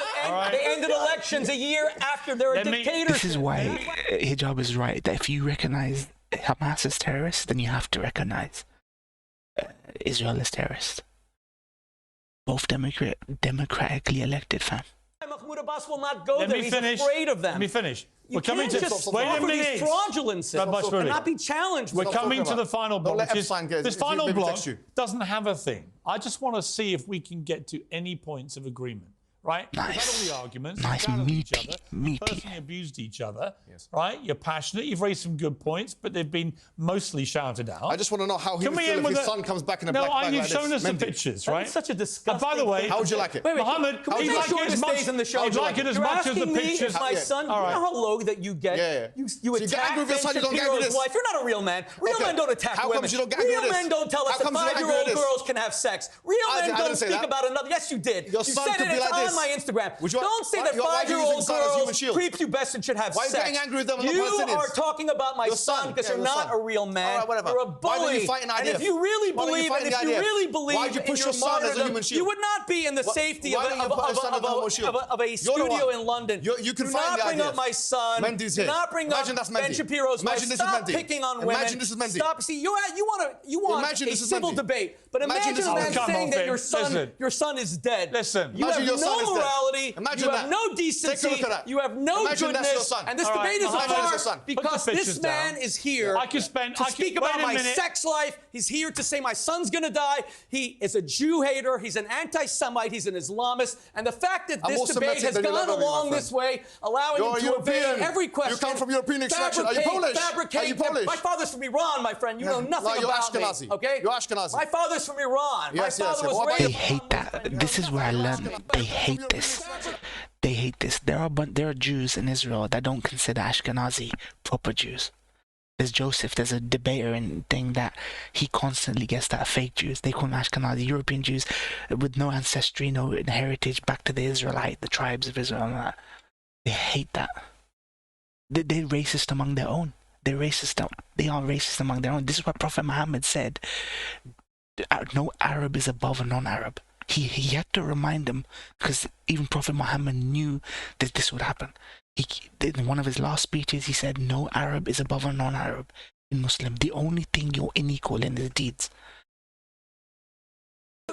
They ended elections a year after they're a dictatorship. This is why Hijab is right. That if you recognize Hamas as terrorists, then you have to recognize Israel as terrorists. Both democratically elected, fam. Mahmoud Abbas will not go Let there. me He's finish. afraid of them. Let me finish. You We're coming can't to just wait a offer these minute. fraudulences Rabbi Shmuley. cannot be challenged. We're coming to the final block. let Which is, Epstein get- this if he final maybe block text you. doesn't have a thing. I just want to see if we can get to any points of agreement. Right? We've had all the arguments. Nice, You've challenged each meaty, other, meaty. personally abused each other. Yes. Right? You're passionate. You've raised some good points, but they've been mostly shouted out. I just want to know how he Can would we feel end if with his a- son comes back in a No, black bag you've like shown this. us the Mendy. pictures, That right? is such a disgusting by the way, thing How to would you say. like it? Wait, Mohammed, can we he'd make like sure it as this much- stays in the show? he'd like it as You're much as the asking me pictures. if my Yeah. son, All you right. know how low that you get? Yeah. You So you get attack angry with your Ben son, you don't get angry with Shapiro's this? wife. You're not a real man. Real Okay. men don't attack How women. comes you don't get angry Real with this? men don't tell us How that comes you don't get angry 5-year-old with this? girls can have sex. Real men didn't don't say speak that. about another. Yes, you did. Your You son said could it. be It's like on this. my Instagram. Would you- Don't say why- that why do you use 5-year-old his son as human girls, shield? prepubescent should have Why are you sex. getting angry with them and not You Palestinians? are talking about my Your son son. because Yeah, you're your not son. a real man. All right, whatever. You're a Why don't bully. you fight in And IDF? if you really Why don't you believe, fight and in if you IDF? really believe Why'd you in push your your son as a martyrdom, human shield? you would not be in the safety why of don't you put his son as a homo shield? a You're the studio one. in London. You can Do find not the bring IDF. up my son. Mendy's Do here. not bring Imagine up that's Ben Mendy. Shapiro's wife. Imagine this is Stop Mendy. picking on women. Imagine this is Mendy. Stop. See, you want Imagine a this is civil Mendy. debate, but Imagine imagine this a is man Mendy. Come saying on, that Pim. your son is dead. Listen. You Imagine have your son no is dead. morality. Imagine You have that. no decency. Take a look at that. You have no Imagine that's your goodness. son. And this All right, debate is Imagine that's your apart son. Put the because pictures this down. man is here I could spend- to I could- speak wait about a my minute. sex life. He's here to say my son's going to die. He is a Jew hater. He's an anti-Semite. He's an Islamist. And the fact that I'm this more debate Semitic has than you'll gone ever be, my along friend. this way, allowing You're him to evade European. every question. You come from European extraction. Are you Polish? Fabricate. Are you Polish? My father's from Iran, my friend. You know nothing No, you're about Ashkenazi. me. Okay? You're Ashkenazi. My father's from Iran. Yes, my yes, father yes. What was about They raised hate that. This is where I learned. They hate this. They hate this. There are Jews in Israel that don't consider Ashkenazi proper Jews. There's Joseph. There's a debater and thing that he constantly gets that fake Jews. They call them Ashkenazi, European Jews with no ancestry, no heritage back to the Israelite, the tribes of Israel. And that. They hate that. They're racist among their own. They're racist. They are racist among their own. This is what Prophet Muhammad said. No Arab is above a non-Arab. He had to remind them because even Prophet Muhammad knew that this would happen. In one of his last speeches, he said, no Arab is above a non-Arab in Muslim. The only thing you're unequal in is deeds.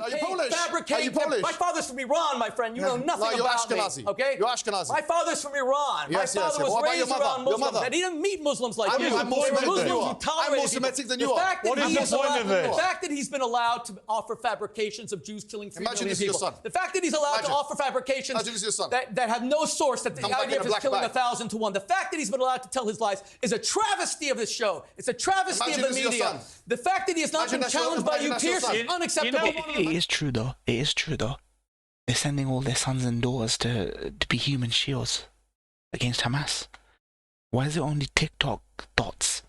Are you Polish? Fabricate. Are you Polish? My father's from Iran, my friend. You know nothing No, you're about Ashkenazi. me. Okay? You're Ashkenazi. My father's from Iran. Yes, my yes, father yes. What was about your raised mother? around Your Muslims. mother? And he didn't meet Muslims like I'm you. more They were Semitic than Muslims you who are. tolerated I'm more people. Semitic than you The are. fact that What is he the is point allowed- of this? The fact that he's been allowed to offer fabrications of Jews killing 3 Imagine million this is your people. son. The fact that he's allowed Imagine. to offer fabrications Imagine this is your son. that have no source, that the Come back in a IDF is black killing bag. 1,000 to 1. The fact that he's been allowed to tell his lies is a travesty of this show. It's a travesty Imagine of the this is your media. son. The fact that he has not Imagine been that's your- challenged by imagine you, that's your Piers, son. is unacceptable. It is true though. It is true though. They're sending all their sons and daughters to be human shields against Hamas. Why is it only TikTok dots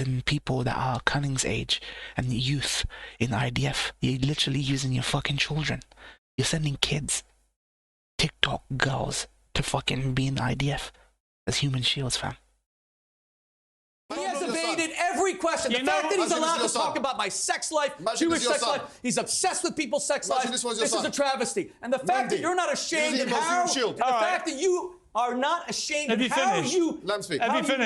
and people that are Cunning's age and youth in IDF? You're literally using your fucking children. You're sending kids, TikTok girls, to fucking be in the IDF as human shields, fam. He has evaded every question. The fact that he's allowed to talk about my sex life, Jewish sex life, he's obsessed with people's sex life. This is a travesty. And the fact that you're not ashamed of how, and the fact that you are not ashamed of how you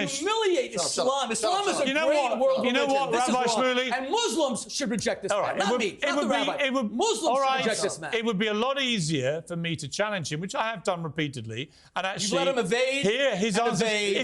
humiliate Islam. Islam is a great world religion. You know what, This is Rabbi wrong. Shmuley? And Muslims should reject this man, not me, not the rabbi. Muslims should reject this man. It would be a lot easier for me to challenge him, which I have done repeatedly, and actually let him evade hear his and answers. evade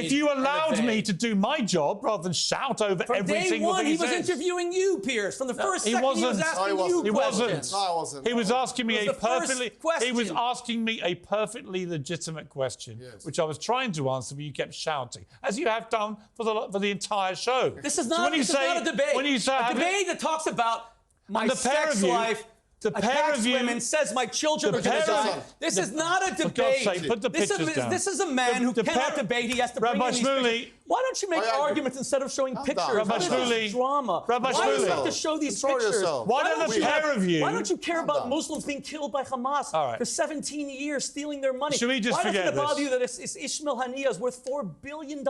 If you allowed and me evade. to do my job rather than shout over From every day single one, thing he was says. interviewing you, Piers. From the first second, he was asking you He questions. wasn't. No, I wasn't. He was asking me It a was the first perfectly. question. He was asking me a perfectly legitimate question, which I was trying to answer, but you kept shouting, as you have done for the entire show. This is So not, when you this is say, not a debate. When you say a debate that talks about my the pair sex of you- life, the pair attacks of you- women, says my children the are going to pair of die. you- This is not a For God's debate. sake, put the pictures down. This is a man who The cannot pair- debate. He has to bring Rabbi in these Shmuley- pictures. Why don't you make arguments instead of showing pictures? down. Rabbi What is this Shmuley- drama? Rabbi Why do you Shmuley- have to show these Control pictures? yourself. Why don't the pair of you- Why don't you care about down. Muslims being killed by Hamas All right. for 17 years, stealing their money? Should we just Why forget doesn't it bother this? you that it's Ishmael Haniyeh is worth $4 billion?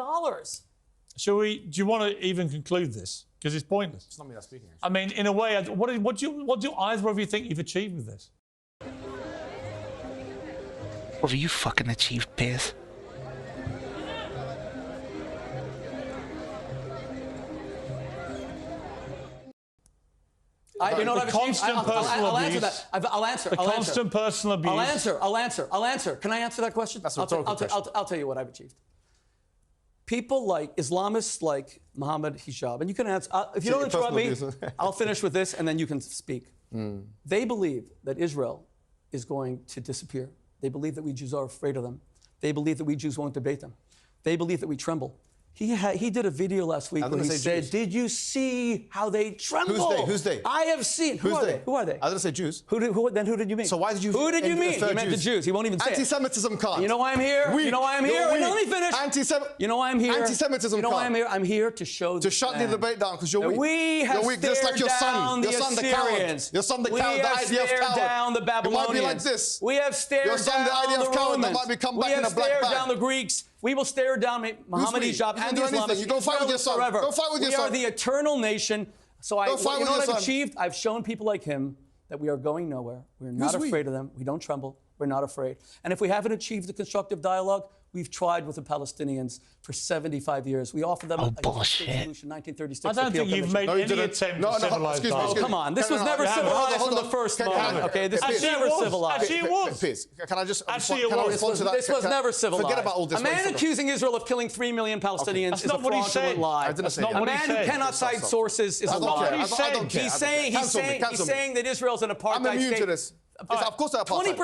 Shall we? Do you want to even conclude this? Because it's pointless. It's not me that's speaking. I mean, in a way, what do either of you think you've achieved with this? What have you fucking achieved, Piers? You know what I've achieved? Constant personal I'll abuse. answer that. I'll answer. The constant personal abuse. I'll answer. Can I answer that question? That's a rhetorical question. I'll tell you what I've achieved. People like Islamists like Mohamed Hijab, and you can answer. If you don't interrupt me, I'll finish with this, and then you can speak. They believe that Israel is going to disappear. They believe that we Jews are afraid of them. They believe that we Jews won't debate them. They believe that we tremble. He did a video last week where he said, "Did you see how they tremble?" Who's they? I have seen. Who are they? Who are they? I didn't say Jews. Who did you mean? So why did you? Who did you mean? He meant the Jews. He won't even say it. Anti-Semitism can't. You know why I'm here? You know why I'm here? Let me finish. You know why I'm here? Anti-Semitism You know why I'm can't. here? I'm here to show To shut the debate down because you're weak. We have You're weak, just like your son. Your son, the coward. Your son, the coward. The IDF coward. We have stared down the Babylonians. You might be like this. We have stared Your son, the down IDF the coward, that Romans. might be come back We in have a black stared bag. down the Greeks. We will stare down Mohamed Hijab and the Islamists. You go fight with your son. Forever. Go fight with your son. We are the eternal nation. So Go fight you with know your what I've son. achieved? I've shown people like him that we are going nowhere. We're not afraid of them. We don't tremble. We're not afraid. And if we haven't achieved a constructive dialogue, we've tried with the Palestinians for 75 years. We offered them a bullshit. solution, 1936. I don't think you've made any attempt to civilize excuse me, dialogue. Oh, come on. This was never civilized from the first moment. Okay, this was never civilized. Actually, it was. Piers, can I just Actually, it can I was. respond to that? This was never civilized. Forget about all this. A man accusing Israel of killing 3 million Palestinians That's is a not what he fraudulent said. lie. I didn't say that. A man who cannot cite sources is a don't liar. care. I don't care. He's saying that Israel's an apartheid I'm immune state. to this. Of course they're apartheid.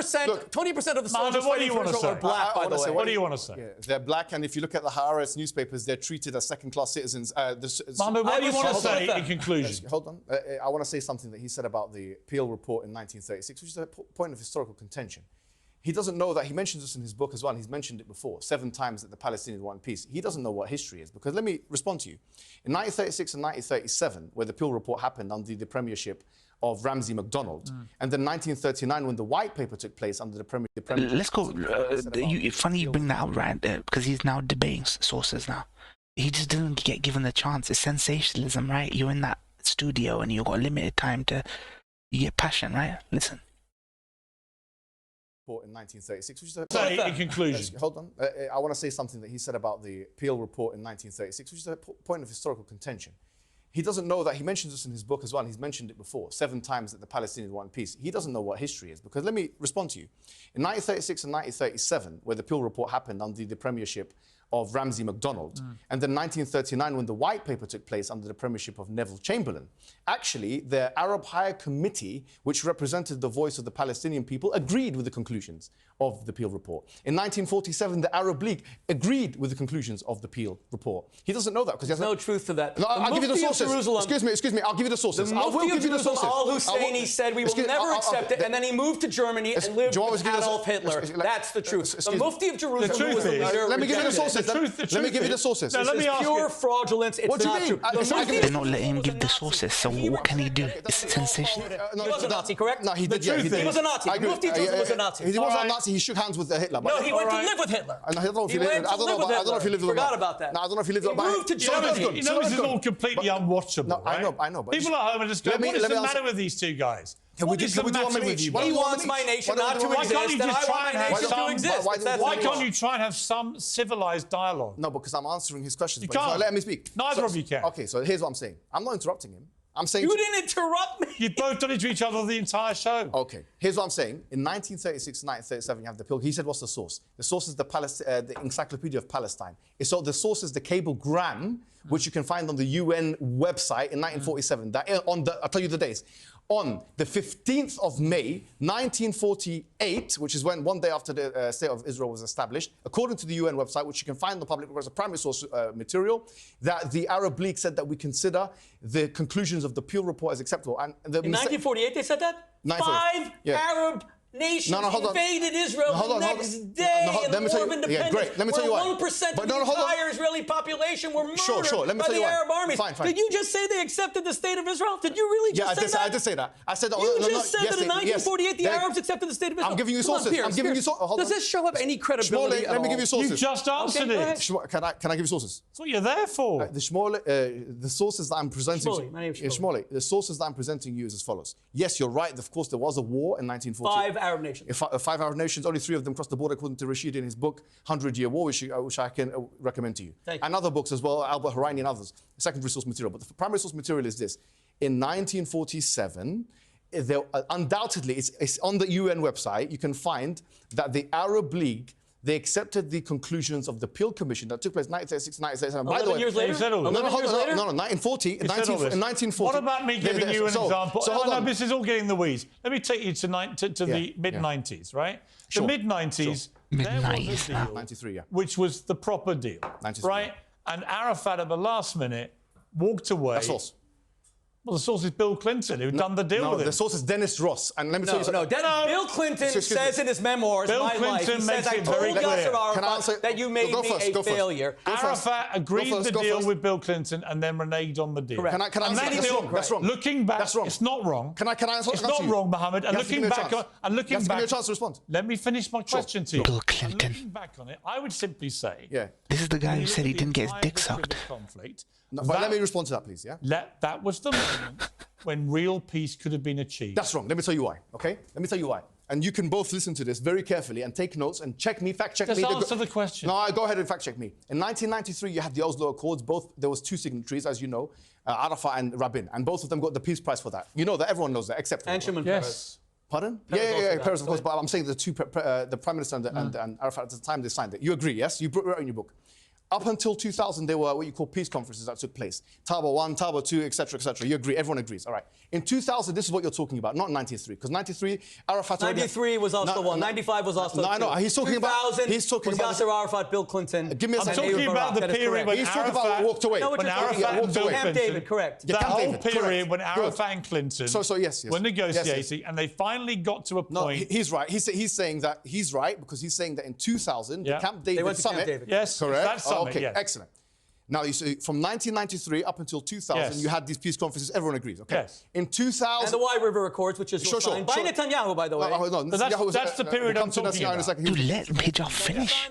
20% of the Mohamed, soldiers what do you fighting for want to Israel are say? black, by the way. What do you want to say? Yeah, they're black, and if you look at the Haaretz newspapers, they're treated as second-class citizens. Mohamed, what do you want to say in conclusion? Hold on. I want to say something that he said about the Peel report in 1936, which is a point of historical contention. He doesn't know that. He mentions this in his book as well. He's mentioned it before, 7 times that the Palestinians want peace. He doesn't know what history is, because let me respond to you. In 1936 and 1937, where the Peel report happened under the premiership of Ramsay MacDonald, and then 1939, when the White Paper took place under the premiership. Let's go. Funny you bring that up, right? Because he's now debating sources now. He just didn't get given the chance. It's sensationalism, right? You're in that studio and you've got limited time to. You get passion, right? Listen. In 1936, which is Say in conclusion. Hold on. I want to say something that he said about the Peel report in 1936, which is a point of historical contention. He doesn't know that. He mentions this in his book as well. He's mentioned it before, 7 times that the Palestinians want peace. He doesn't know what history is, because let me respond to you. In 1936 and 1937, where the Peel report happened under the premiership of Ramsay MacDonald, and then 1939, when the White Paper took place under the premiership of Neville Chamberlain, actually, the Arab Higher Committee, which represented the voice of the Palestinian people, agreed with the conclusions of the Peel report. In 1947, the Arab League agreed with the conclusions of the Peel report. He doesn't know that because he has no truth to that. No, I'll give you the sources. Excuse me. I'll give you the sources. I will give you the sources. Al-Husseini said we will never accept it, and then he moved to Germany and lived with Adolf Hitler. That's the truth. The Mufti of Jerusalem was the leader. Let me give you the sources. Let me give you the sources. No, let me ask pure fraudulence. It's not true. They're not letting him give the sources, so what can he do? It's sensational. He was a Nazi, correct? No, he did. He was a Nazi. The Mufti of Jerusalem was a Nazi. He wasn't a Nazi. He shook hands with Hitler. No, he went to live with Hitler. I don't know if he lived. I don't know if he lived with him. Forgot about that. No, I don't know if he lived with him. He moved to Germany. You know this is all completely unwatchable. No, right? I know. But people at home are just going, what is the answer. matter with these two guys? What is the matter with you? He wants my nation not to exist. Why can't you just try and have some? Why can't you you try and have some civilized dialogue? No, because I'm answering his questions. You but can't. Let me speak. Neither of you can. Okay, so here's what I'm saying. I'm not interrupting him. I'm saying you didn't interrupt me. You've both done it to each other the entire show. Okay, here's what I'm saying. In 1936 and 1937, you have the Peel. He said, what's the source? The source is the Encyclopedia of Palestine. So the source is the cablegram, which you can find on the UN website in 1947. I'll tell you the days. On the 15th of May, 1948, which is when one day after the State of Israel was established, according to the UN website, which you can find on the public records, a primary source material, that the Arab League said that we consider the conclusions of the Peel report as acceptable. And in 1948, they said that? 5 Arab nations invaded Israel the next day in the War of Independence. Great. Let me tell you why. 1% of the entire Israeli population were murdered by the Arab armies. Fine. Did you just say they accepted the State of Israel? Did you really just say that? Yeah, I did say that. I said that. You just said that in 1948 the Arabs accepted the State of Israel. I'm giving you sources. Does this show up any credibility at all? Let me give you sources. You just answered it. Can I give you sources? That's what you're there for. The sources that I'm presenting Shmuley, my name's Shmuley. The sources that I'm presenting you is as follows. Yes, you're right. Of course, there was a war in 1948. 5 Arab nations. 5 Arab nations, only 3 of them crossed the border, according to Rashid in his book, 100-Year War, which I can recommend to you. Thank you. And other books as well, Albert Horaini and others, secondary source material. But the primary source material is this. in 1947, there, undoubtedly, it's on the UN website, you can find that the Arab League, they accepted the conclusions of the Peel Commission that took place in 1936, 1937. By the way, years later? No, 1940. In 1940. What about me giving you an example? So hold on. This is all getting the weeds. Let me take you to the mid-90s, right? Sure. The mid-90s, there was a deal, 93, yeah. which was the proper deal, 93, right? And Arafat at the last minute walked away. That's false. Well, the source is Bill Clinton, who'd done the deal with him. The source is Dennis Ross. And let me tell you something. Bill Clinton says in his memoirs, Bill My Life, he Clinton says, I makes it told very clear. Yasser Arafat that you made me a failure. Arafat agreed the deal with Bill Clinton and then reneged on the deal. Correct. Can I answer? That's wrong. Looking back, That's wrong. It's not wrong. Can I answer? It's not wrong, Mohammed. And looking back, you have to give me a chance to respond. Let me finish my question to you. Bill Clinton. And looking back on it, I would simply say, This is the guy who said he didn't get his dick sucked. Conflict. No, but let me respond to that, please. Yeah. That was the moment when real peace could have been achieved. That's wrong. Let me tell you why. Okay. Let me tell you why. And you can both listen to this very carefully and take notes and check me, fact check me. Just answer the question. No, go ahead and fact check me. In 1993, you had the Oslo Accords. There was two signatories, as you know, Arafat and Rabin, and both of them got the Peace Prize for that. You know that. Everyone knows that, except And Shimon Peres. Pardon? Peres Peres, of course. But I'm saying the Prime Minister and Arafat at the time they signed it. You agree, yes? You wrote in your book. Up until 2000, there were what you call peace conferences that took place. Taba 1, Taba 2, etc., etc. You agree? Everyone agrees. All right. In 2000, this is what you're talking about, not 93. Because 93, Arafat... 93 was Oslo 1. 95 was Oslo 2. No, I know. He's talking about... 2000 was Yasser Arafat, Bill Clinton. Give me a second. I'm talking about the period when He's talking about walked away. No, when Arafat and Bill Clinton... Camp David, correct. The whole period when Arafat and Clinton yes. were negotiating and they finally got to a point... No, he's right. He's saying that he's right because he's saying that in 2000, the Camp David summit... Yes, correct. that summit, okay, yes. excellent. Now, you see, from 1993 up until 2000, you had these peace conferences. Everyone agrees, okay? Yes. In 2000... And the White River Accords, which is signed by Netanyahu, by the way. No, that's the period I'm talking about. Dude, let Hijab finish.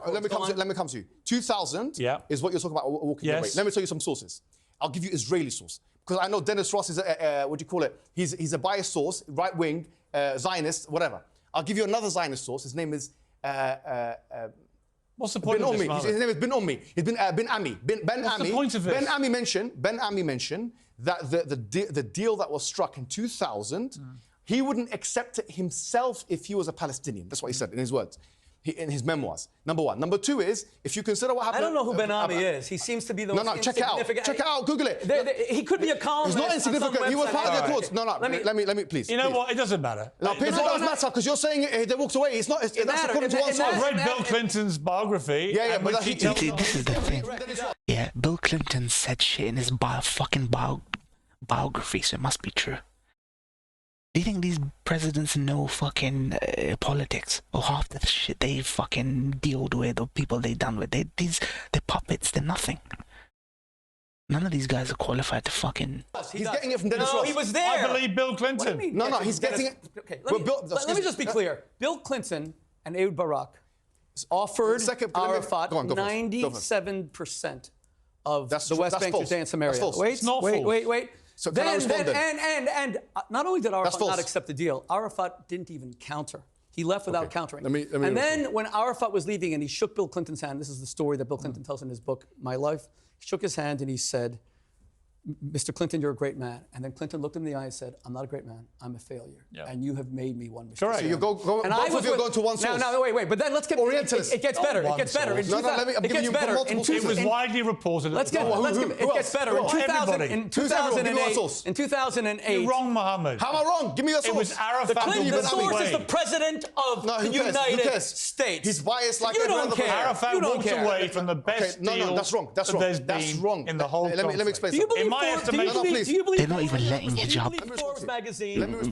Let me come to you. 2000 is what you're talking about walking away. Let me tell you some sources. I'll give you Israeli source. Because I know Dennis Ross is, what do you call it? He's a biased source, right-wing, Zionist, whatever. I'll give you another Zionist source. His name is... What's the point of this, His name is Ben Ommi. He's Ben Ami. What's the point of this? Ben Ami mentioned that the deal that was struck in 2000, he wouldn't accept it himself if he was a Palestinian. That's what he said in his words. In his memoirs. Number one. Number two is, if you consider what happened... I don't know who Ben Ami is. He seems to be the most insignificant... Check it out. Google it. He could be a columnist. He's not insignificant. He was part of the Accords. No, let me, please. You know what? It doesn't matter. No, Piers, it doesn't matter, because you're saying they walked away. It's not... That's according to one source. I've read Bill Clinton's biography. But This is the thing. Yeah, Bill Clinton said shit in his biography, so it must be true. Do you think these presidents know fucking politics or half the shit they fucking dealt with or people they done with? They're puppets. They're nothing. None of these guys are qualified to fucking... He's getting it from Dennis Ross. He was there. I believe Bill Clinton. What do you mean? No, he's getting it... Okay, let me just be clear. Bill Clinton and Ehud Barak offered Arafat 97% of the West Bank, Judea, and Samaria. Wait. So and not only did Arafat not accept the deal, Arafat didn't even counter. He left without countering. And then when Arafat was leaving and he shook Bill Clinton's hand, this is the story that Bill Clinton tells in his book, My Life, he shook his hand and he said, Mr. Clinton, you're a great man. And then Clinton looked him in the eye and said, I'm not a great man. I'm a failure. And you have made me one, Mr. Correct. So you both of you are going to one source. No, wait. But then let's get... It gets better. It gets better. I'm giving you multiple sources. It was widely reported. It gets better. In 2008... You're wrong, Mohammed. How am I wrong? Give me your source. It was Arafat. The source is the president of the United States. He's biased like every other person. Arafat walked away from the best deal that's wrong. That's wrong. In the whole Let me explain something. They're not even letting Hijab. Forbes magazine. They're not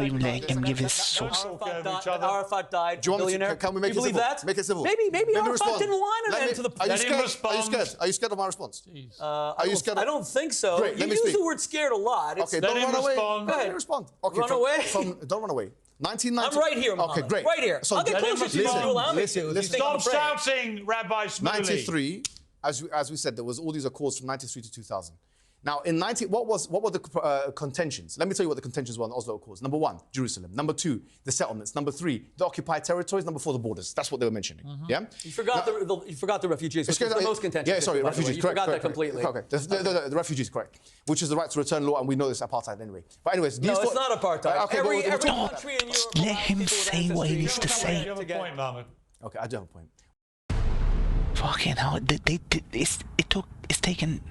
even letting him give his source. Arafat died. Do you want me billionaire. to, can we make it civil? That? Make it civil. Maybe Arafat didn't want an end to the... Are you scared? Are you scared of my response? Are you scared? I don't think so. Great, you use the word scared a lot. Okay, don't run away. Go ahead. Respond. Okay, run away? Don't run away. 1990. I'm right here, Mohammed. Okay, great. Right here. I'll get closer to you if you allow me to. Stop shouting, Rabbi Shmuley. 93, as we said, there was all these accords from 93 to 2000. Now, in what were the contentions? Let me tell you what the contentions were on the Oslo Accords. Number 1, Jerusalem. Number 2, the settlements. Number 3, the occupied territories. Number 4, the borders. That's what they were mentioning. Yeah. You forgot the refugees, which is the most contentious. Yeah, sorry, refugees. You Correct. forgot that completely. Okay. The refugees, correct. Which is the right to return law, and we know this apartheid anyway. But anyways, no, it's not apartheid. Okay, every country in Europe. Let him say what he needs to say. You have a point, Mohamed. Okay, I do have a point. Fucking hell! It's taken.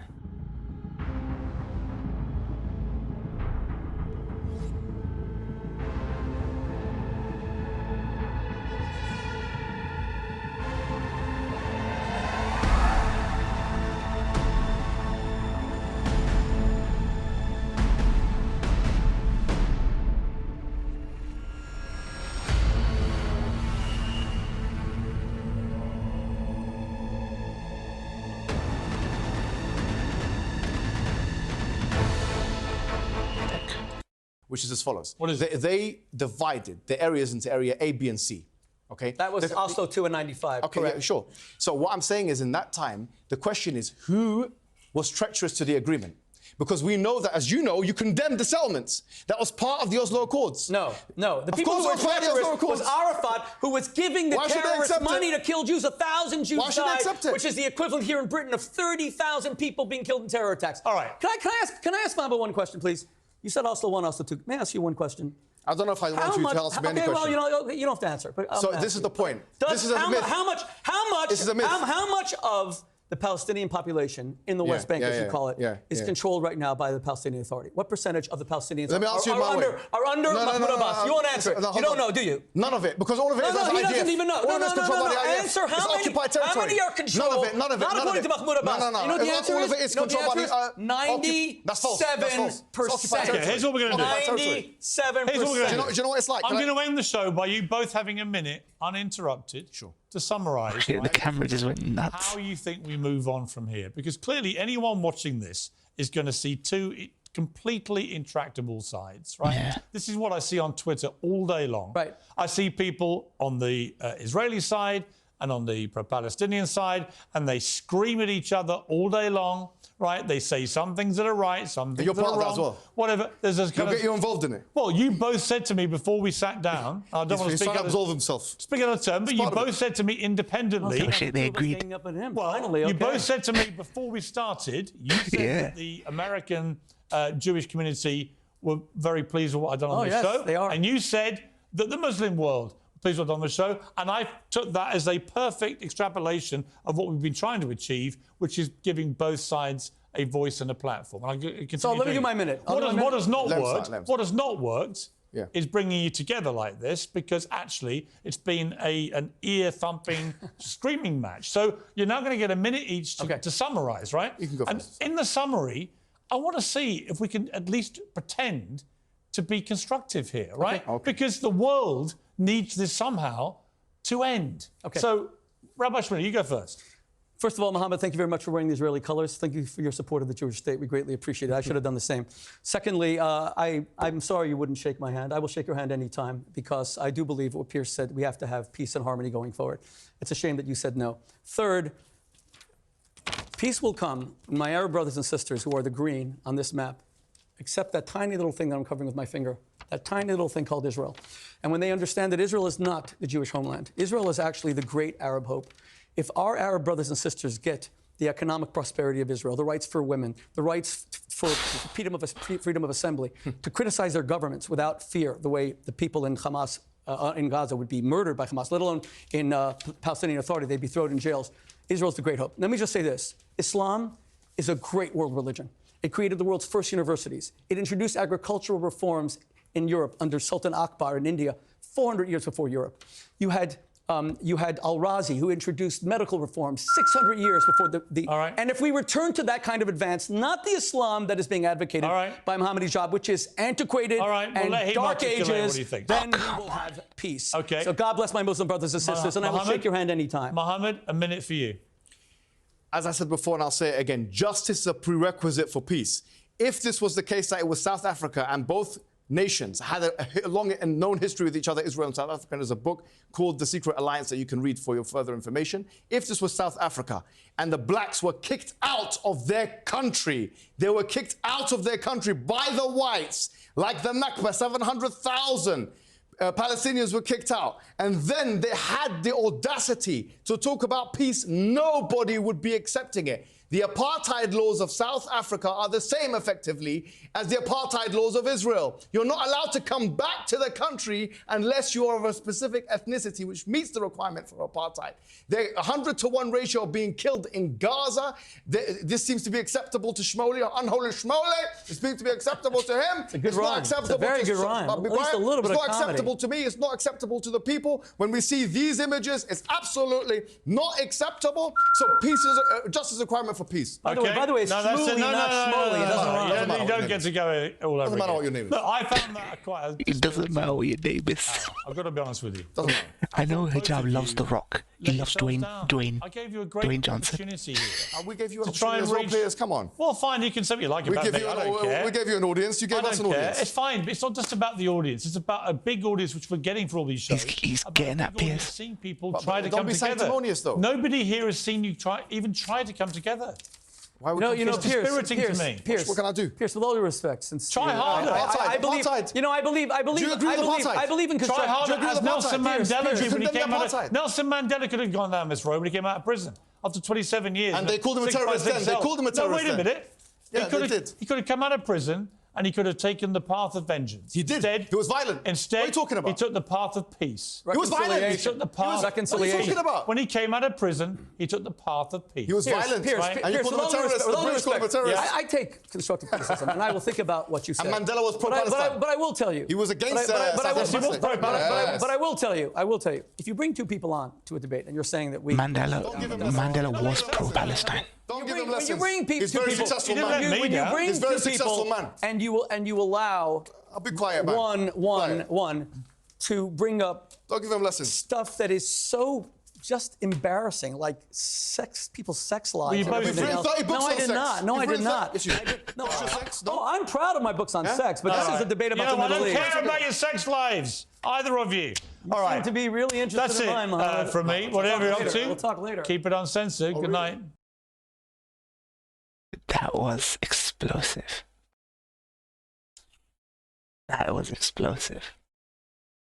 Which is as follows. What is it? They divided the areas into area A, B, and C. Okay? That was Oslo 2 and 95. Okay, correct. yeah, sure. So what I'm saying is in that time, the question is who was treacherous to the agreement? Because we know that, as you know, you condemned the settlements. That was part of the Oslo Accords. No. The people who were treacherous was Arafat, who was giving the terrorists money to kill Jews. 1,000 Jews died, which is the equivalent here in Britain of 30,000 people being killed in terror attacks. All right. Can I ask Mamba one question, please? You said Oslo 1, Oslo 2. May I ask you one question? I don't know if I want you to ask me any question. Okay, well, you don't have to answer. But so this is the point. This is a myth. How much of the Palestinian population in the West Bank, as you call it, is controlled right now by the Palestinian Authority? What percentage of the Palestinians are under Mahmoud Abbas? You won't answer it. You don't know, do you? None of it, because all of it is he doesn't even know. No. Answer how many are controlled? None of it. Not according to Mahmoud Abbas. No. You know what the answer all of it is controlled by the 97%. Okay, here's what we're going to do. 97%. Here's what we're going to do. Do you know what it's like? I'm going to end the show by you both having a minute, uninterrupted, to summarise The camera just went nuts. how you think we move on from here. Because clearly anyone watching this is going to see two completely intractable sides, right? Yeah. This is what I see on Twitter all day long. Right. I see people on the Israeli side and on the pro-Palestinian side, and they scream at each other all day long, right? They say some things that are right, some things that are wrong. You're part of that as well. Whatever. There's a kind Get you involved in it. Well, you both said to me before we sat down, I don't want to He's speak trying to out absolve himself. Speak out of turn, but you both said to me independently. Oh, shit, they agreed. You both said to me before we started, you said that the American Jewish community were very pleased with what I'd done on this show. They are. And you said that the Muslim world were pleased with what I'd done on the show. And I took that as a perfect extrapolation of what we've been trying to achieve, which is giving both sides a voice and a platform. And So let me do my minute. What has not worked is bringing you together like this, because actually it's been an ear-thumping, screaming match. So you're now going to get a minute each to summarise, right? You can go and first. in the summary, I want to see if we can at least pretend to be constructive here, right? Okay. Because the world needs this somehow to end. Okay. So, Rabbi Shmuley, you go first. First of all, Mohammed, thank you very much for wearing the Israeli colors. Thank you for your support of the Jewish state. We greatly appreciate it. I should have done the same. Secondly, I'm sorry you wouldn't shake my hand. I will shake your hand anytime, because I do believe what Piers said. We have to have peace and harmony going forward. It's a shame that you said no. Third, peace will come when my Arab brothers and sisters who are the green on this map accept that tiny little thing that I'm covering with my finger, that tiny little thing called Israel. And when they understand that Israel is not the Jewish homeland, Israel is actually the great Arab hope. If our Arab brothers and sisters get the economic prosperity of Israel, the rights for women, the rights for freedom of assembly, to criticize their governments without fear, the way the people in Hamas, in Gaza would be murdered by Hamas, let alone in Palestinian Authority, they'd be thrown in jails. Israel's the great hope. Let me just say this. Islam is a great world religion. It created the world's first universities. It introduced agricultural reforms in Europe under Sultan Akbar in India 400 years before Europe. You had Al-Razi, who introduced medical reforms 600 years before the All right. And if we return to that kind of advance, not the Islam that is being advocated by Mohamed Hijab, which is antiquated and dark ages, then we will have peace. Okay. So God bless my Muslim brothers and sisters, and I will shake your hand anytime. Mohammed, a minute for you. As I said before, and I'll say it again, justice is a prerequisite for peace. If this was the case that it was South Africa and both nations had a long and known history with each other, Israel and South Africa. And there's a book called The Secret Alliance that you can read for your further information. If this was South Africa and the blacks were kicked out of their country, they were kicked out of their country by the whites, like the Nakba, 700,000 Palestinians were kicked out. And then they had the audacity to talk about peace. Nobody would be accepting it. The apartheid laws of South Africa are the same, effectively, as the apartheid laws of Israel. You're not allowed to come back to the country unless you are of a specific ethnicity which meets the requirement for apartheid. They're 100-to-1 ratio of being killed in Gaza. This seems to be acceptable to Shmuley, or unholy Shmuley. It seems to be acceptable to him. It's a good rhyme. Not acceptable. It's a very good rhyme. At least a little bit of comedy. It's not acceptable to me. It's not acceptable to the people. When we see these images, it's absolutely not acceptable. So peace is justice requirement for peace. By the way, it's Shmuley, not Shmuley. It doesn't rhyme. You don't get to go all over. Doesn't matter what your name is. Look, I found that quite. It doesn't matter what your name is. I've got to be honest with you. Doesn't matter. I know Hijab loves The Rock. He loves Dwayne I gave you a great Johnson. opportunity here. We gave you an to try opportunity and as well, reach. Piers. Come on. Well, fine. You can say what you like about me. I don't care. We gave you an audience. You gave us an audience. It's fine. But it's not just about the audience. It's about a big audience which we're getting for all these shows. He's getting at Piers. Seeing people try to don't come be together. sanctimonious, though. Nobody here has seen you even try to come together. Why would It's dispiriting to me. Piers, what can I do? Piers, with all due respect, since Try harder. I believe, Apartheid. you know, I believe, Do you agree with apartheid? I believe in Try constructive. harder, agree with as Nelson apartheid? Mandela Piers, did when he condemn came out. apartheid. Nelson Mandela could have gone down this road when he came out of prison after 27 years. And they called him a terrorist then. They called him a terrorist No, wait a then. minute. Yeah, they did. He could have come out of prison and he could have taken the path of vengeance. He did. Instead, He was violent. Instead, What are you talking about? he took the path of peace. He was violent. He took the path reconciliation. What are you talking about? When he came out of prison, he took the path of peace. He was violent. Piers, Right? And you Piers, called him a with all due terrorist. respect- The with all due British called him a respect, terrorist. I take constructive criticism, and I will think about what you said. And Mandela was But pro-Palestine. I will tell you. He was against but I will South Africa. Yes. But I will tell you, if you bring two people on to a debate and you're saying that we... Mandela was pro-Palestine. Don't give him When you lessons. bring He's two a very people, successful You didn't let man. me when you down. bring He's a very two successful people man. and you allow I'll be quiet, man. one to bring up Don't give him lessons. stuff that is so just embarrassing, like people's sex lives. you and both everything did. else. 30 books No, I on did sex. not. No, You've I did written not. Yes, you did. No, Sex? oh, I'm proud of my books on sex, but this is a debate about You know the what? I Middle don't East. care about your sex lives, either of you. All right. Seem to be really interested That's in it mine, Mohammed. from me. Whatever you're up to. We'll talk later. Keep it uncensored. Good night. That was explosive. That was explosive.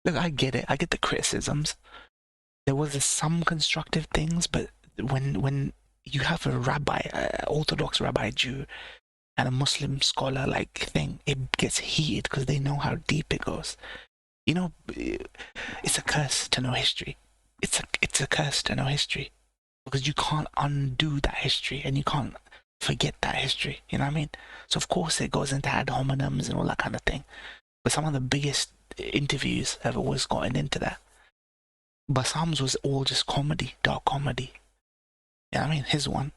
Look, I get it. I get the criticisms. There was some constructive things, but when you have a rabbi, an Orthodox rabbi Jew, and a Muslim scholar like thing, it gets heated because they know how deep it goes. You know, it's a curse to know history. It's a curse to know history because you can't undo that history and you can't forget that history. You know what I mean? So of course it goes into ad hominems and all that kind of thing. But some of the biggest interviews have always gotten into that. Bassam's was all just comedy, dark comedy. You know what I mean? His one.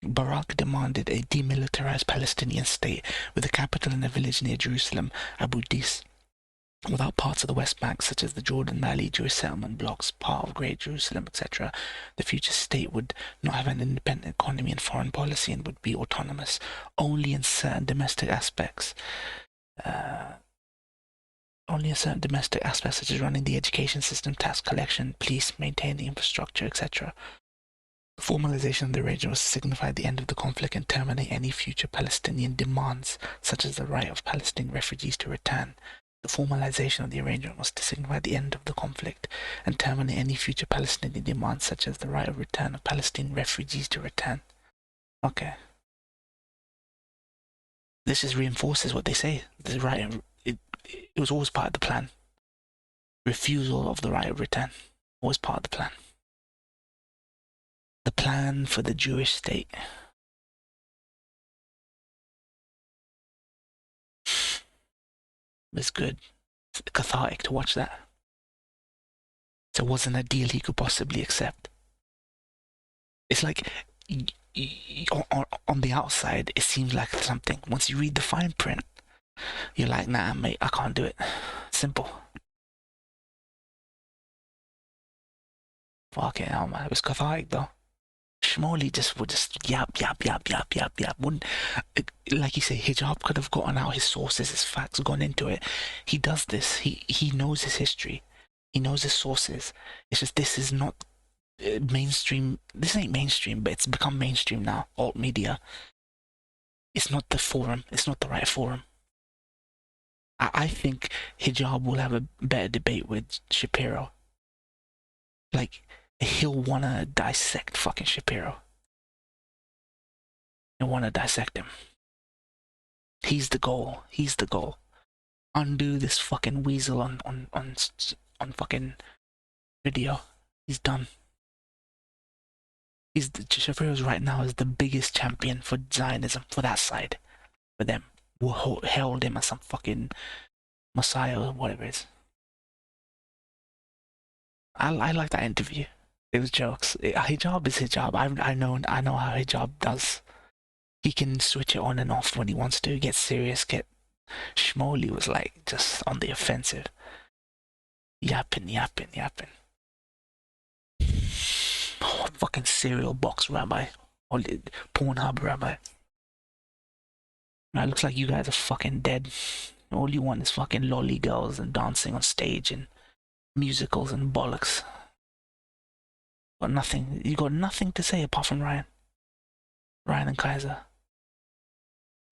Barack demanded a demilitarized Palestinian state with a capital in a village near Jerusalem, Abu Dis. Without parts of the West Bank, such as the Jordan Valley, Jewish settlement blocks, part of Great Jerusalem, etc., the future state would not have an independent economy and foreign policy and would be autonomous only in certain domestic aspects. Such as running the education system, tax collection, police, maintaining the infrastructure, etc. The formalization of the arrangement was to signify the end of the conflict and terminate any future Palestinian demands, such as the right of Palestinian refugees to return. The formalization of the arrangement was to signify the end of the conflict and terminate any future Palestinian demands, such as the right of return of Palestinian refugees to return. Okay. This just reinforces what they say. The right, it was always part of the plan. Refusal of the right of return was part of the plan. The plan for the Jewish state. It's good. It's cathartic to watch that. So it wasn't a deal he could possibly accept. It's like, on the outside, it seems like something. Once you read the fine print, you're like, nah, mate, I can't do it. Simple. Fucking hell, man. It was cathartic, though. Shmuley just would just yap. Wouldn't, like you say, Hijab could have gotten out his sources, his facts, gone into it. He does this. He knows his history. He knows his sources. It's just this is not mainstream. This ain't mainstream, but it's become mainstream now. Alt media. It's not the forum. It's not the right forum. I think Hijab will have a better debate with Shapiro. Like, he'll wanna dissect fucking Shapiro. He'll wanna dissect him. He's the goal. He's the goal. Undo this fucking weasel on fucking video. He's done. Shapiro's right now is the biggest champion for Zionism, for that side. For them. Who held him as some fucking messiah or whatever it is. I like that interview. It was jokes. Hijab is Hijab. I know how Hijab does. He can switch it on and off when he wants to. Get serious. Shmuley was like just on the offensive. Yapping. Oh, fucking cereal box rabbi. Or Pornhub rabbi. It looks like you guys are fucking dead. All you want is fucking lolly girls and dancing on stage and musicals and bollocks. Got nothing. You got nothing to say apart from Ryan. Ryan and Kaiser.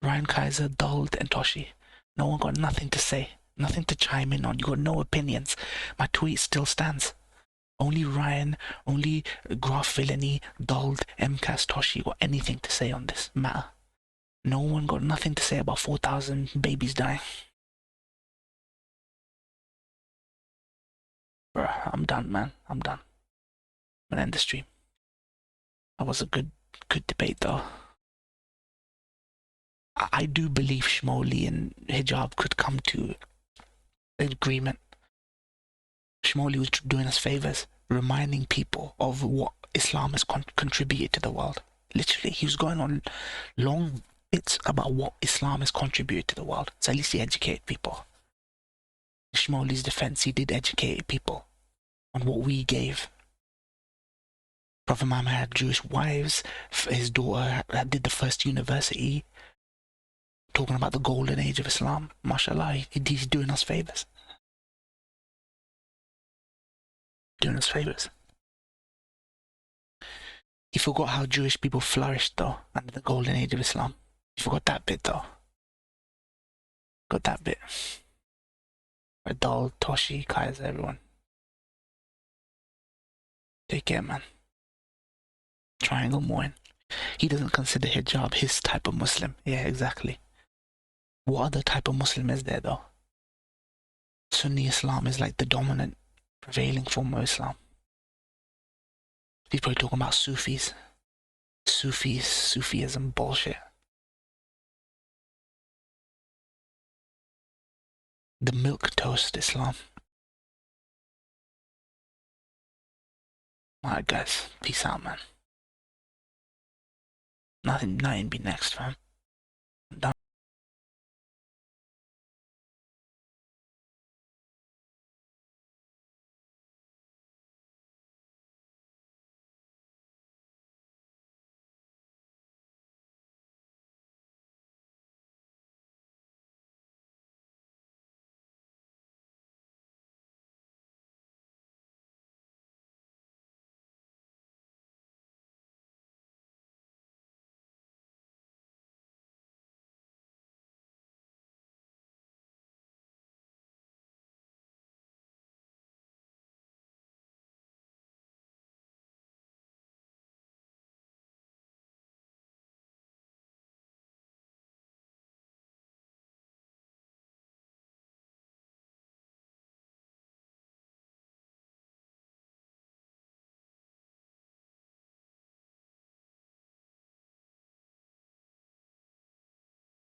Ryan, Kaiser, Duld, and Toshi. No one got nothing to say. Nothing to chime in on. You got no opinions. My tweet still stands. Only Ryan, only Graf Villainy, Duld, MCAS, Toshi got anything to say on this matter. No one got nothing to say about 4,000 babies dying. Bruh, I'm done, man. I'm done. I'm gonna end the stream. That was a good debate, though. I do believe Shmuley and Hijab could come to an agreement. Shmuley was doing us favors, reminding people of what Islam has contributed to the world. Literally, he was going on long bits about what Islam has contributed to the world. So at least he educated people. In Shmuley's defense, he did educate people on what we gave. Prophet Muhammad had Jewish wives. His daughter did the first university. Talking about the golden age of Islam. MashaAllah, he's doing us favors. Doing us favors. He forgot how Jewish people flourished, though, under the golden age of Islam. He forgot that bit, though. Got that bit. Adol, Toshi, Kaiser, everyone. Take care, man. Triangle Moin. He doesn't consider hijab his type of Muslim. Yeah, exactly. What other type of Muslim is there, though? Sunni Islam is like the dominant, prevailing form of Islam. He's probably talking about Sufis. Sufism bullshit. The milk toast Islam. Alright, guys. Peace out, man. Nothing be next, fam. I'm done.